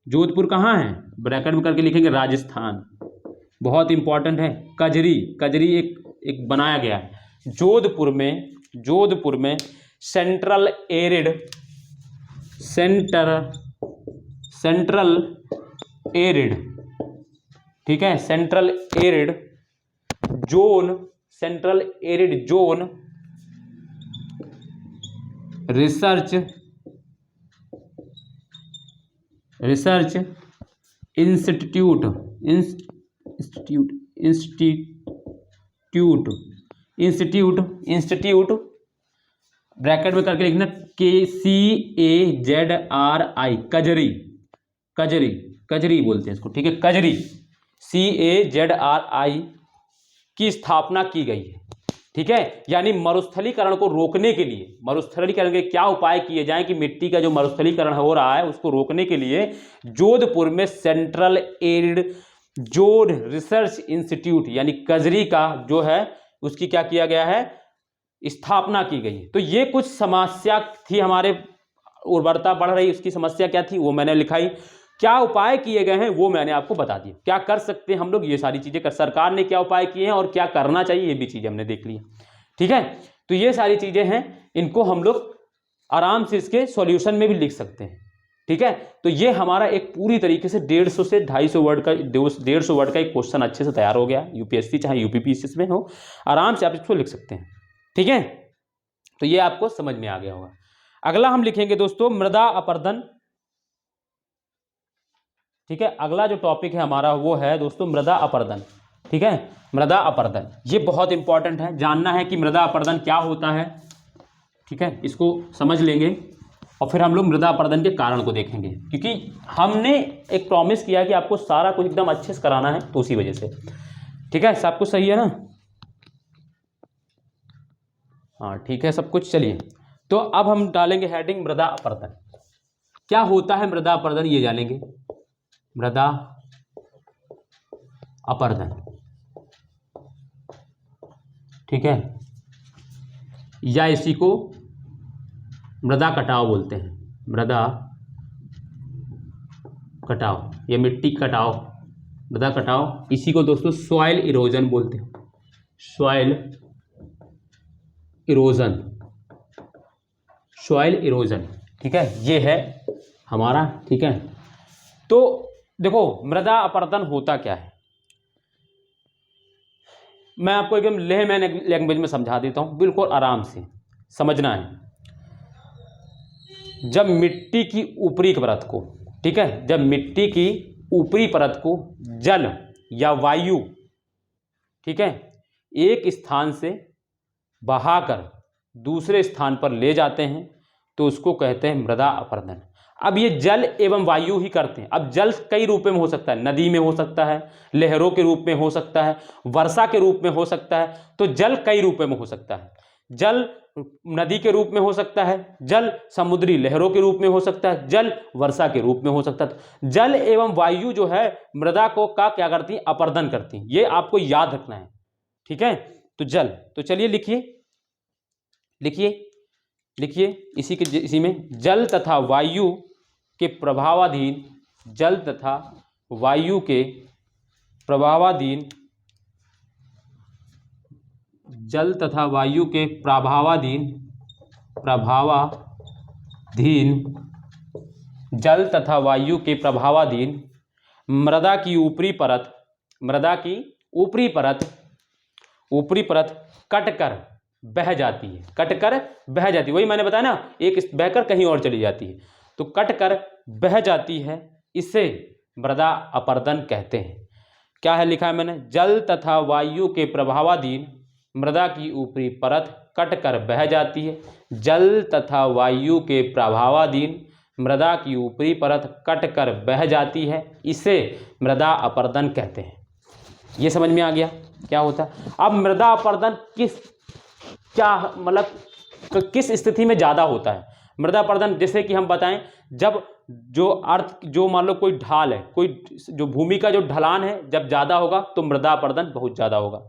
जोधपुर कहाँ है, ब्रैकेट में करके लिखेंगे राजस्थान, बहुत इंपॉर्टेंट है। कजरी एक बनाया गया है जोधपुर में सेंट्रल सेंट्रल एरिड, ठीक है, central arid zone, central arid zone research institute bracket में करके लिखना KCAZRI, कजरी बोलते हैं इसको, ठीक है, कजरी CAZRI की स्थापना की गई है, ठीक है। यानी मरुस्थलीकरण को रोकने के लिए, मरुस्थलीकरण के क्या उपाय किए जाएं कि मिट्टी का जो मरुस्थलीकरण हो रहा है उसको रोकने के लिए जोधपुर में central arid zone research institute यानी कजरी का जो है उसकी क्या किया गया है, स्थापना की गई है। तो ये कुछ समस्या थी, हमारे उर्वरता बढ़ रही, उसकी समस्या क्या थी वो मैंने लिखाई, क्या उपाय किए गए हैं वो मैंने आपको बता दिया, क्या कर सकते हैं हम लोग, ये सारी चीजें कर, सरकार ने क्या उपाय किए हैं और क्या करना चाहिए ये भी चीजें हमने देख ली, ठीक है। तो ये सारी चीजें हैं, इनको हम लोग आराम से इसके सॉल्यूशन में भी लिख सकते हैं, ठीक है। तो ये हमारा एक पूरी तरीके से 150 से 250 वर्ड का 150 वर्ड का एक क्वेश्चन अच्छे से तैयार हो गया, यूपीएससी चाहे यूपीपीएससी में हो, आराम से आप इसको लिख सकते हैं, ठीक है। तो ये आपको समझ में आ गया होगा। अगला हम लिखेंगे दोस्तों मृदा अपरदन, ठीक है। अगला जो टॉपिक है हमारा वो है दोस्तों मृदा अपरदन, ठीक है। मृदा अपरदन ये बहुत इंपॉर्टेंट है, जानना है कि मृदा अपरदन क्या होता है, ठीक है, इसको समझ लेंगे और फिर हम लोग मृदा अपरदन के कारण को देखेंगे, क्योंकि हमने एक प्रॉमिस किया कि आपको सारा कुछ एकदम अच्छे से कराना है, तो उसी वजह से, ठीक है। सब कुछ सही है ना, हाँ ठीक है सब कुछ। चलिए तो अब हम डालेंगे हेडिंग मृदा अपरदन, क्या होता है मृदा अपरदन ये जानेंगे, मृदा अपरदन, ठीक है, या इसी को मृदा कटाव बोलते हैं, मृदा कटाव या मिट्टी कटाव, मृदा कटाव, इसी को दोस्तों सॉइल इरोजन बोलते हैं, सॉइल इरोजन, सॉइल इरोजन, ठीक है, ये है हमारा, ठीक है। तो देखो मृदा अपरदन होता क्या है, मैं आपको एकदम लेमैन लैंग्वेज में समझा देता हूं, बिल्कुल आराम से समझना है। जब मिट्टी की ऊपरी परत को, ठीक है, जब मिट्टी की ऊपरी परत को जल या वायु, ठीक है, एक स्थान से बहाकर दूसरे स्थान पर ले जाते हैं तो उसको कहते हैं मृदा अपरदन। अब ये जल एवं वायु ही करते हैं। अब जल कई रूपों में हो सकता है, नदी में हो सकता है, लहरों के रूप में हो सकता है, वर्षा के रूप में हो सकता है, तो जल कई रूपों में हो सकता है। जल नदी के रूप में हो सकता है, जल समुद्री लहरों के रूप में हो सकता है, जल वर्षा के रूप में हो सकता है। जल एवं वायु जो है मृदा को का क्या करती है, अपरदन करती है, ये आपको याद रखना है, ठीक है। तो जल, तो चलिए लिखिए लिखिए लिखिए इसी में जल तथा वायु के प्रभावाधीन, जल तथा वायु के प्रभावाधीन, जल तथा वायु के प्रभावाधीन, जल तथा वायु के प्रभावाधीन मृदा की ऊपरी परत, मृदा की ऊपरी परत कटकर बह जाती है, कटकर बह जाती है, वही मैंने बताया ना, एक बहकर कहीं और चली जाती है, तो कटकर बह जाती है, इसे मृदा अपरदन कहते हैं। क्या है लिखा है मैंने, जल तथा वायु के प्रभावाधीन मृदा की ऊपरी परत कटकर बह जाती है, जल तथा वायु के प्रभावाधीन मृदा की ऊपरी परत कटकर बह जाती है, इसे मृदा अपरदन कहते हैं। ये समझ में आ गया क्या होता है। अब मृदा अपरदन किस स्थिति में ज़्यादा होता है। मृदा अपरदन जैसे कि हम बताएं, जब जो मान लो कोई ढाल है, कोई जो भूमि का जो ढलान है जब ज़्यादा होगा तो मृदा अपरदन बहुत ज़्यादा होगा,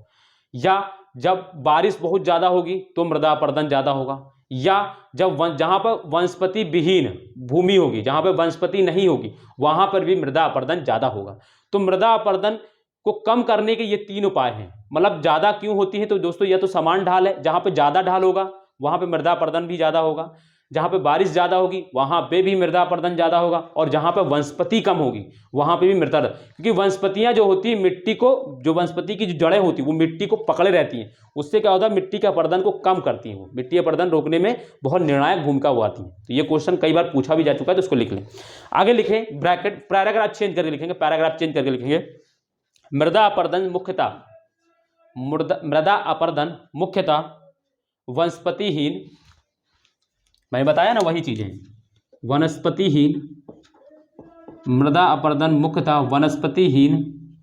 या जब बारिश बहुत ज़्यादा होगी तो मृदा अपरदन ज़्यादा होगा, या जब जहाँ पर वनस्पति विहीन भूमि होगी, जहाँ पर वनस्पति नहीं होगी वहाँ पर भी मृदा अपरदन ज़्यादा होगा। तो मृदा अपरदन को कम करने के ये 3 उपाय हैं। मतलब ज़्यादा क्यों होती है तो दोस्तों, या तो समान ढाल है, जहाँ पे ज़्यादा ढाल होगा वहाँ पे मृदा अपरदन भी ज़्यादा होगा, जहाँ पे बारिश ज़्यादा होगी वहाँ पे भी मृदा अपरदन ज़्यादा होगा, और जहाँ पे वनस्पति कम होगी वहाँ पे भी मृदा, क्योंकि वनस्पतियाँ जो होती है मिट्टी को, जो वनस्पति की जो जड़ें होती है वो मिट्टी को पकड़े रहती हैं, उससे क्या होता है मिट्टी के अपरदन को कम करती हैं, वो मिट्टी अपरदन रोकने में बहुत निर्णायक भूमिका वो आती है। तो ये क्वेश्चन कई बार पूछा भी जा चुका है, तो उसको लिख लें। आगे लिखें ब्रैकेट, पैराग्राफ चेंज करके लिखेंगे, पैराग्राफ चेंज करके लिखेंगे मृदा अपरदन मुख्यतः वनस्पतिहीन, मैंने बताया ना वही चीजें, वनस्पतिहीन, मृदा अपरदन मुख्यतः वनस्पतिहीन,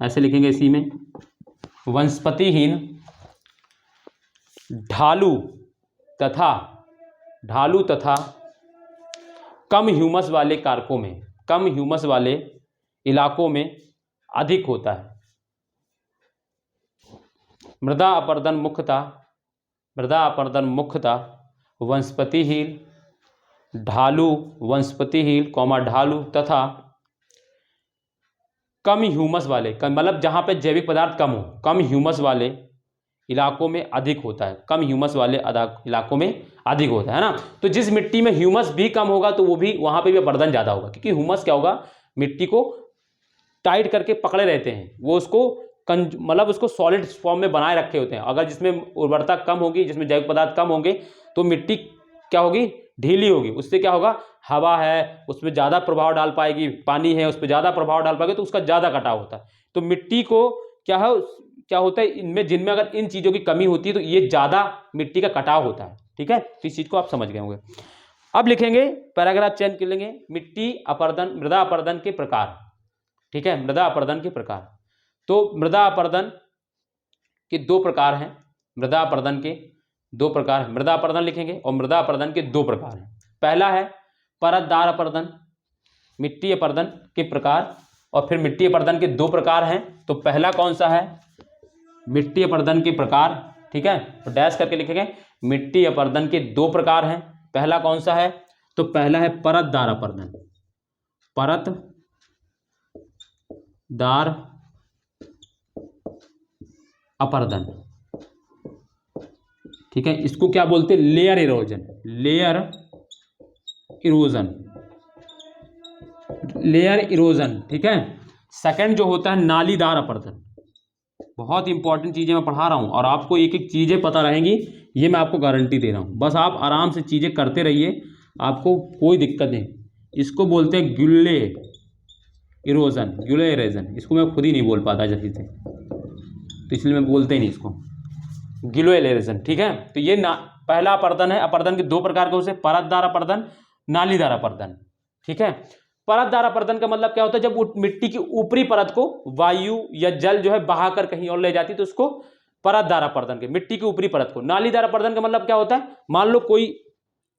ऐसे लिखेंगे इसी में, वनस्पतिहीन, ढालू तथा कम ह्यूमस वाले कारकों में, कम ह्यूमस वाले इलाकों में अधिक होता है। मृदा अपरदन मुख्यतः वनस्पतिहीन, ढालू तथा कम ह्यूमस वाले, मतलब जहां पे जैविक पदार्थ कम हो, कम ह्यूमस वाले इलाकों में अधिक होता है, कम ह्यूमस वाले इलाकों में अधिक होता है ना। तो जिस मिट्टी में ह्यूमस भी कम होगा तो वो भी वहां पे भी अपरदन ज्यादा होगा, क्योंकि ह्यूमस क्या होगा, मिट्टी को टाइट करके पकड़े रहते हैं, वो उसको मतलब उसको सॉलिड फॉर्म में बनाए रखे होते हैं। अगर जिसमें उर्वरता कम होगी, जिसमें जैविक पदार्थ कम होंगे, तो मिट्टी क्या होगी, ढीली होगी, उससे क्या होगा, हवा है उसमें ज़्यादा प्रभाव डाल पाएगी, पानी है उस पर ज़्यादा प्रभाव डाल पाएगी, तो उसका ज़्यादा कटाव होता है। तो मिट्टी को क्या होता है इनमें, जिनमें अगर इन चीज़ों की कमी होती है तो ये ज़्यादा मिट्टी का कटाव होता है। ठीक है, तो इस चीज़ को आप समझ गए होंगे। अब लिखेंगे, पैराग्राफ चेंज कर लेंगे, मृदा अपरदन के प्रकार। ठीक है, मृदा अपरदन के प्रकार। तो मृदा अपरदन के दो प्रकार हैं, मृदा अपरदन लिखेंगे, और मृदा अपरदन के दो प्रकार हैं। पहला है परतदार अपरदन, मिट्टी अपरदन के प्रकार, और फिर मिट्टी अपरदन के दो प्रकार हैं। तो पहला कौन सा है, मिट्टी अपरदन के प्रकार। ठीक है, तो डैश करके लिखेंगे, मिट्टी अपरदन के दो प्रकार हैं। पहला कौन सा है, तो पहला है परतदार अपरदन, परतदार अपरदन। ठीक है, इसको क्या बोलते हैं, लेयर इरोजन। ठीक है, सेकंड जो होता है नालीदार अपरदन। बहुत इंपॉर्टेंट चीजें मैं पढ़ा रहा हूं, और आपको एक एक चीजें पता रहेंगी, ये मैं आपको गारंटी दे रहा हूं। बस आप आराम से चीजें करते रहिए, आपको कोई दिक्कत नहीं। इसको बोलते हैं ग्यूले इरोजन। इसको मैं खुद ही नहीं बोल पाता जल्दी से, तो इसलिए मैं बोलते ही नहीं इसको, ग्यूलेरेजन। ठीक है, तो ये पहला अपरदन है। अपरदन के दो प्रकार के उसे, परतदार अपरदन, नालीदार अपरदन। ठीक है, परतदार अपरदन का मतलब क्या होता है, जब मिट्टी की ऊपरी परत को वायु या जल जो है बहाकर कहीं और ले जाती, तो उसको परतदार अपरदन के, मिट्टी की ऊपरी परत को। नालीदार अपरदन का मतलब क्या होता है, मान लो कोई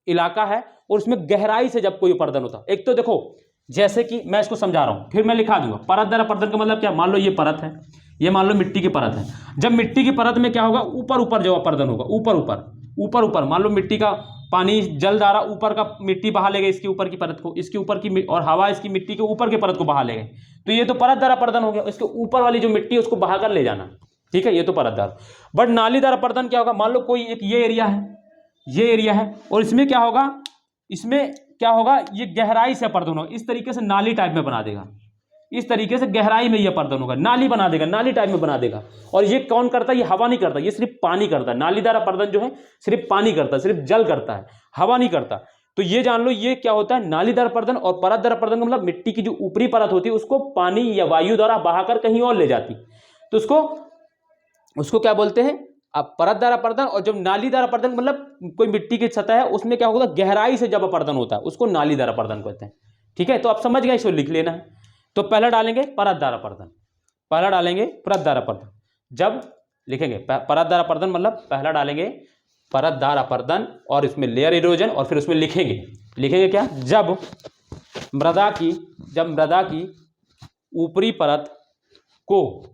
इलाका है और उसमें गहराई से जब कोई अपरदन होता है, एक तो देखो जैसे कि मैं इसको समझा रहा हूं, फिर मैं लिखा दूंगा। परतदार अपरदन का मतलब क्या, मान लो ये परत है, ये मान लो मिट्टी की परत है। जब मिट्टी की परत में क्या होगा, ऊपर जो अपरदन होगा, ऊपर मान लो मिट्टी का पानी, जल धारा ऊपर का मिट्टी बहा लेगा इसके ऊपर की परत को, इसके ऊपर की, और हवा इसकी मिट्टी के ऊपर के परत को बहा लेगा, तो ये तो परतदार अपरदन हो गया। इसके ऊपर वाली जो मिट्टी है उसको बहाकर ले जाना। ठीक है, ये तो परतदार। बट नालीदार अपरदन क्या होगा, मान लो कोई एक ये एरिया है, और इसमें क्या होगा, ये गहराई से अपरदन होगा, इस तरीके से नाली टाइप में बना देगा, इस तरीके से गहराई में ये अपरदन होगा, नाली बना देगा, नाली टाइप में बना देगा। और ये कौन करता है, ये हवा नहीं करता, ये सिर्फ पानी करता है। नालीदार अपरदन जो है सिर्फ पानी करता है, सिर्फ जल करता है, हवा नहीं करता। तो ये जान लो, ये क्या होता है, नालीदार अपरदन। और परतदार अपरदन का मतलब मिट्टी की जो ऊपरी परत होती है उसको पानी या वायु द्वारा बहाकर कहीं और ले जाती, तो उसको क्या बोलते हैं, अब परतदार अपरदन। और जब नालीदार अपरदन मतलब कोई मिट्टी की सतह है उसमें क्या होगा, गहराई से जब अपरदन होता है उसको नालीदार अपरदन कहते हैं। ठीक है, तो आप समझ गए, इसको लिख लेना है। तो पहला डालेंगे परतदार अपरदन, जब लिखेंगे परतदार अपरदन मतलब पहला डालेंगे परतदार अपरदन, और इसमें लेयर इरोजन, और फिर उसमें लिखेंगे क्या, जब मृदा की ऊपरी परत को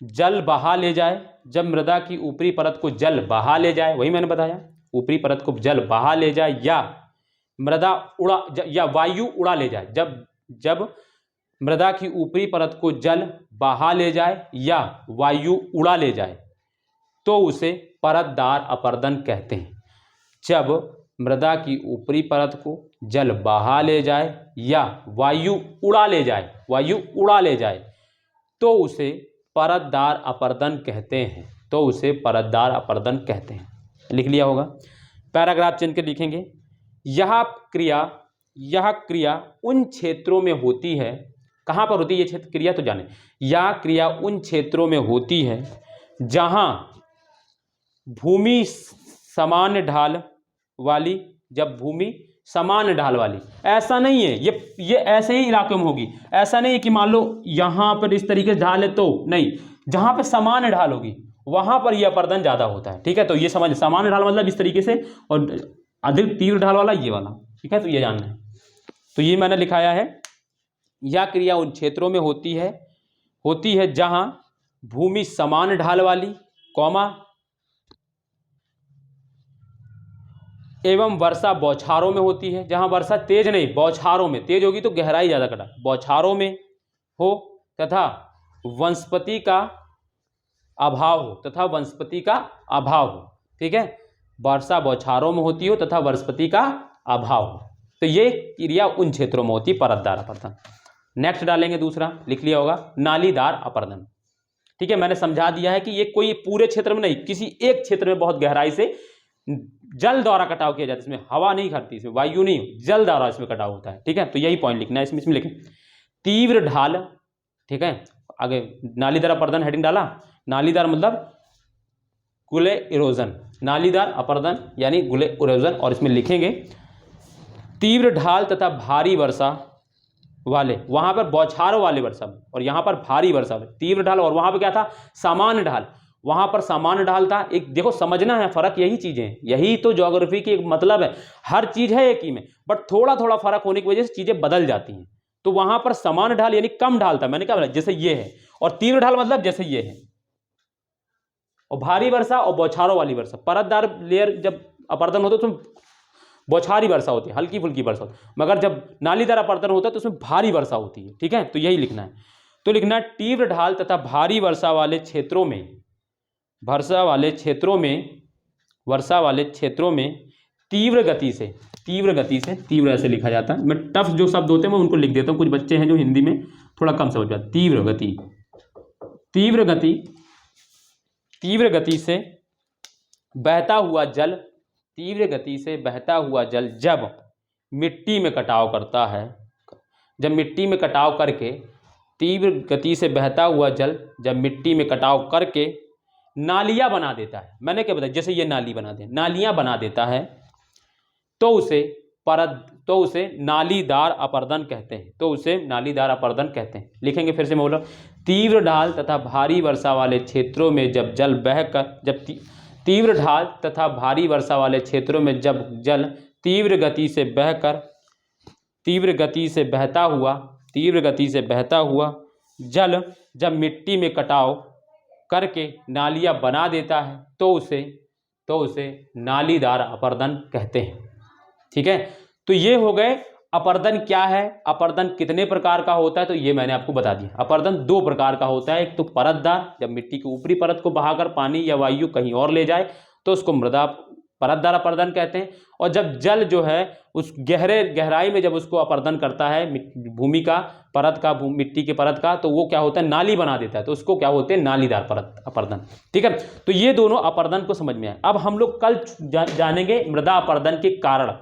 जल बहा ले जाए, वही मैंने बताया, ऊपरी परत को जल बहा ले जाए, या वायु उड़ा ले जाए। जब मृदा की ऊपरी परत को जल बहा ले जाए या वायु उड़ा ले जाए तो उसे परतदार अपरदन कहते हैं। जब मृदा की ऊपरी परत को जल बहा ले जाए या वायु उड़ा ले जाए तो उसे परतदार अपरदन कहते हैं। लिख लिया होगा। पैराग्राफ चुन के लिखेंगे। यह क्रिया उन क्षेत्रों में होती है, कहाँ पर होती है ये क्षेत्र क्रिया तो जाने। यह क्रिया उन क्षेत्रों में होती है जहाँ भूमि समान ढाल वाली, जब भूमि समान ढाल वाली, ऐसा नहीं है ये ऐसे ही इलाके में होगी। ऐसा नहीं है कि मान लो यहाँ पर इस तरीके से ढाल है तो नहीं, जहाँ पे समान ढाल होगी वहाँ पर यह अपरदन ज़्यादा होता है। ठीक है, तो ये समझ, समान ढाल मतलब इस तरीके से, और अधिक तीव्र ढाल वाला ये वाला। ठीक है, तो ये जानना है। तो ये मैंने लिखाया है, यह क्रिया उन क्षेत्रों में होती है जहाँ भूमि समान ढाल वाली, कौमा, एवं वर्षा बौछारों में होती है। जहाँ वर्षा तेज नहीं, बौछारों में, तेज होगी तो गहराई ज़्यादा कटा, बौछारों में हो तथा वनस्पति का अभाव हो। ठीक है, वर्षा बौछारों में होती हो तथा वनस्पति का अभाव हो, तो ये क्रिया उन क्षेत्रों में होती है, परतदार अपरदन। नेक्स्ट डालेंगे दूसरा, लिख लिया होगा, नालीदार अपरदन। ठीक है, मैंने समझा दिया है कि ये कोई पूरे क्षेत्र में नहीं, किसी एक क्षेत्र में बहुत गहराई से जल द्वारा कटाव किया जाता है। इसमें हवा नहीं खड़ती, इसमें वायु नहीं, जल द्वारा इसमें कटाव होता है। ठीक है, तो यही पॉइंट लिखना है इसमें लिखें, तीव्र ढाल। ठीक है, आगे नालीदार अपरदन हेडिंग डाला। नालीदार मतलब गुले इरोजन, नालीदार अपरदन यानी गुले इरोजन, और इसमें लिखेंगे तीव्र ढाल तथा भारी वर्षा वाले, वहां पर बौछारों वाले वर्षा और यहाँ पर भारी वर्षा। तीव्र ढाल और वहां पर क्या था, सामान्य ढाल, वहां पर सामान्य ढाल था। एक देखो समझना है फर्क, यही चीजें हैं, यही तो ज्योग्राफी की एक मतलब है। हर चीज है एक ही में, बट थोड़ा थोड़ा फर्क होने की वजह से चीजें बदल जाती हैं। तो वहां पर सामान्य ढाल यानी कम ढाल था, मैंने क्या बोला, जैसे ये है, और तीव्र ढाल मतलब जैसे ये है, और भारी वर्षा और बौछारों वाली वर्षा। परतदार लेयर जब अपरदन होता है तो उसमें बौछारी वर्षा होती है, हल्की फुल्की वर्षा होती है, मगर जब नालीदार अपरदन होता है तो उसमें भारी वर्षा होती है। ठीक है, तो यही लिखना है। तो लिखना है तीव्र ढाल तथा भारी वर्षा वाले क्षेत्रों में तीव्र गति से, तीव्र ऐसे लिखा जाता है। मैं टफ जो शब्द होते हैं मैं उनको लिख देता हूँ, कुछ बच्चे हैं जो हिंदी में थोड़ा कम समझ पाते। तीव्र गति से बहता हुआ जल जब मिट्टी में कटाव करता है, जब मिट्टी में कटाव करके, तीव्र गति से बहता हुआ जल जब मिट्टी में कटाव करके नालियां बना देता है। मैंने क्या बताया, जैसे ये नालियां बना देता है तो उसे नालीदार अपरदन कहते हैं। लिखेंगे फिर से, मैं बोला, तीव्र ढाल तथा भारी वर्षा वाले क्षेत्रों में जब जल तीव्र गति से बहता हुआ जल जब मिट्टी में कटाव करके नालियां बना देता है तो उसे नालीदार अपरदन कहते हैं। ठीक है, तो ये हो गए अपरदन क्या है, अपरदन कितने प्रकार का होता है, तो ये मैंने आपको बता दिया। अपरदन दो प्रकार का होता है, एक तो परतदार, जब मिट्टी की ऊपरी परत को बहाकर पानी या वायु कहीं और ले जाए तो उसको मृदा परतदार अपरदन कहते हैं, और जब जल जो है उस गहराई में जब उसको अपरदन करता है भूमि का परत का, मिट्टी के परत का, तो वो क्या होता है, नाली बना देता है, तो उसको क्या होते हैं, नालीदार परत अपरदन। ठीक है, तो ये दोनों अपरदन को समझ में आए। अब हम लोग कल जानेंगे मृदा अपरदन के कारण,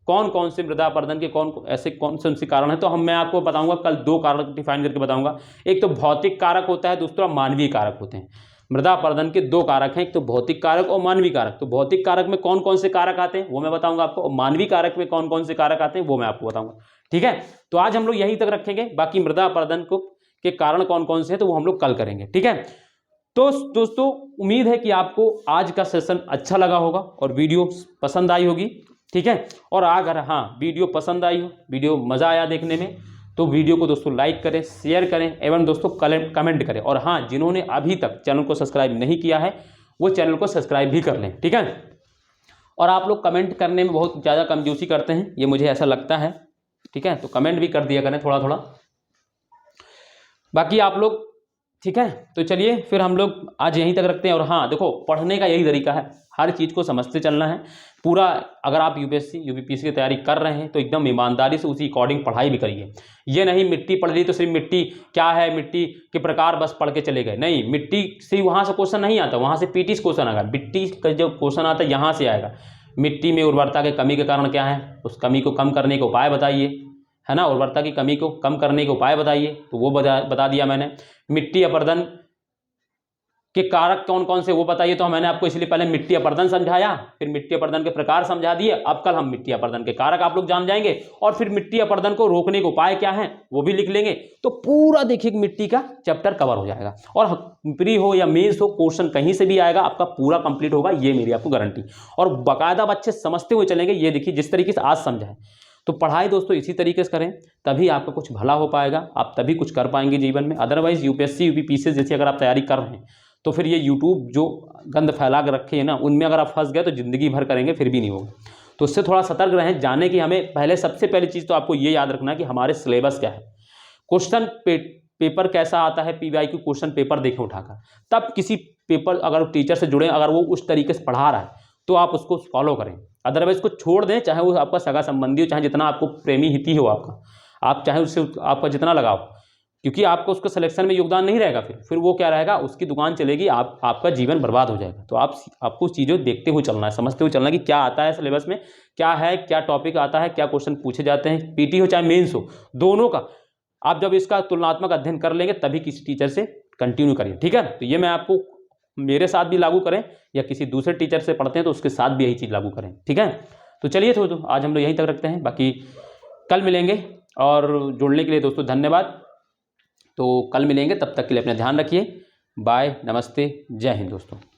कौन कौन से मृदा अपरदन के कौन से कारण है। तो मैं आपको बताऊंगा कल, दो कारक डिफाइन करके बताऊंगा। एक तो भौतिक कारक होता है, दूसरा मानवीय कारक होते हैं। मृदा अपरदन के दो कारक हैं, एक तो भौतिक कारक और मानवीय कारक। तो भौतिक कारक में कौन कौन से कारक आते हैं वो मैं बताऊंगा आपको, और मानवीय कारक में कौन कौन से कारक आते हैं वो मैं आपको बताऊंगा। ठीक है, तो आज हम लोग यहीं तक रखेंगे, बाकी मृदा अपरदन के कारण कौन कौन से हैं तो वो हम लोग कल करेंगे। ठीक है, तो दोस्तों उम्मीद है कि आपको आज का सेशन अच्छा लगा होगा और वीडियो पसंद आई होगी। ठीक है, और अगर वीडियो पसंद आई हो, वीडियो मज़ा आया देखने में, तो वीडियो को दोस्तों लाइक करें, शेयर करें एवं दोस्तों कमेंट करें। और जिन्होंने अभी तक चैनल को सब्सक्राइब नहीं किया है वो चैनल को सब्सक्राइब भी कर लें। ठीक है, और आप लोग कमेंट करने में बहुत ज़्यादा कंजूसी करते हैं, ये मुझे ऐसा लगता है। ठीक है, तो कमेंट भी कर दिया करें थोड़ा थोड़ा। बाकी आप लोग ठीक है। तो चलिए फिर हम लोग आज यहीं तक रखते हैं। और हाँ देखो, पढ़ने का यही तरीका है, हर चीज़ को समझते चलना है पूरा। अगर आप यूपीएससी यूपीपीसी की तैयारी कर रहे हैं तो एकदम ईमानदारी से उसी अकॉर्डिंग पढ़ाई भी करिए। ये नहीं मिट्टी पढ़ ली तो सिर्फ मिट्टी क्या है, मिट्टी के प्रकार बस पढ़ के चले गए, नहीं, मिट्टी से वहाँ से क्वेश्चन नहीं आता, वहाँ से पीटी से क्वेश्चन आएगा। मिट्टी का जो क्वेश्चन आता है यहाँ से आएगा, मिट्टी में उर्वरता की कमी के कारण क्या है, उस कमी को कम करने के उपाय बताइए, है ना, उर्वरता की कमी को कम करने के उपाय बताइए, तो वो बता दिया मैंने। मिट्टी अपर्दन के कारक कौन कौन से वो बताइए, तो मैंने आपको इसलिए पहले मिट्टी अपर्दन समझाया, फिर मिट्टी अपर्दन के प्रकार समझा दिए। अब कल हम मिट्टी अपर्दन के कारक आप लोग जान जाएंगे, और फिर मिट्टी अपर्दन को रोकने के उपाय क्या है वो भी लिख लेंगे। तो पूरा देखिए मिट्टी का चैप्टर कवर हो जाएगा, और प्री हो या मेंस हो, क्वेश्चन कहीं से भी आएगा आपका पूरा कंप्लीट होगा, ये मेरी आपको गारंटी। और बाकायदा बच्चे समझते हुए चलेंगे। ये देखिए जिस तरीके से आज समझा है, तो पढ़ाई दोस्तों इसी तरीके से करें, तभी आपका कुछ भला हो पाएगा, आप तभी कुछ कर पाएंगे जीवन में। अदरवाइज यूपीएससी यूपीपीसी जैसी अगर आप तैयारी कर रहे हैं तो फिर ये यूट्यूब जो गंद फैला के रखे हैं ना, उनमें अगर आप फंस गए तो ज़िंदगी भर करेंगे फिर भी नहीं होगा। तो उससे थोड़ा सतर्क रहें, जाने की हमें पहले सबसे पहली चीज़ तो आपको ये याद रखना है कि हमारे सिलेबस क्या है, क्वेश्चन पेपर कैसा आता है, पीवाईक्यू क्वेश्चन पेपर देखें उठाकर, तब किसी पेपर अगर टीचर से जुड़े, अगर वो उस तरीके से पढ़ा रहा है तो आप उसको फॉलो करें। अदरवाइज को छोड़ दें, चाहे वो आपका सगा संबंधी हो, चाहे जितना आपको प्रेमी हिती हो आपका, आप चाहे उससे आपका जितना लगाओ, क्योंकि आपको उसको सिलेक्शन में योगदान नहीं रहेगा, फिर वो क्या रहेगा, उसकी दुकान चलेगी, आपका जीवन बर्बाद हो जाएगा। तो आपको चीज़ें देखते हुए चलना है, समझते हुए चलना है कि क्या आता है सिलेबस में, क्या है, क्या टॉपिक आता है, क्या क्वेश्चन पूछे जाते हैं, पीटी हो चाहे मेंस हो, दोनों का आप जब इसका तुलनात्मक अध्ययन कर लेंगे तभी किसी टीचर से कंटिन्यू करिए, ठीक है। तो ये मैं आपको मेरे साथ भी लागू करें या किसी दूसरे टीचर से पढ़ते हैं तो उसके साथ भी यही चीज़ लागू करें, ठीक है। तो चलिए तो आज हम लोग यहीं तक रखते हैं, बाकी कल मिलेंगे। और जुड़ने के लिए दोस्तों धन्यवाद। तो कल मिलेंगे, तब तक के लिए अपना ध्यान रखिए। बाय, नमस्ते, जय हिंद दोस्तों।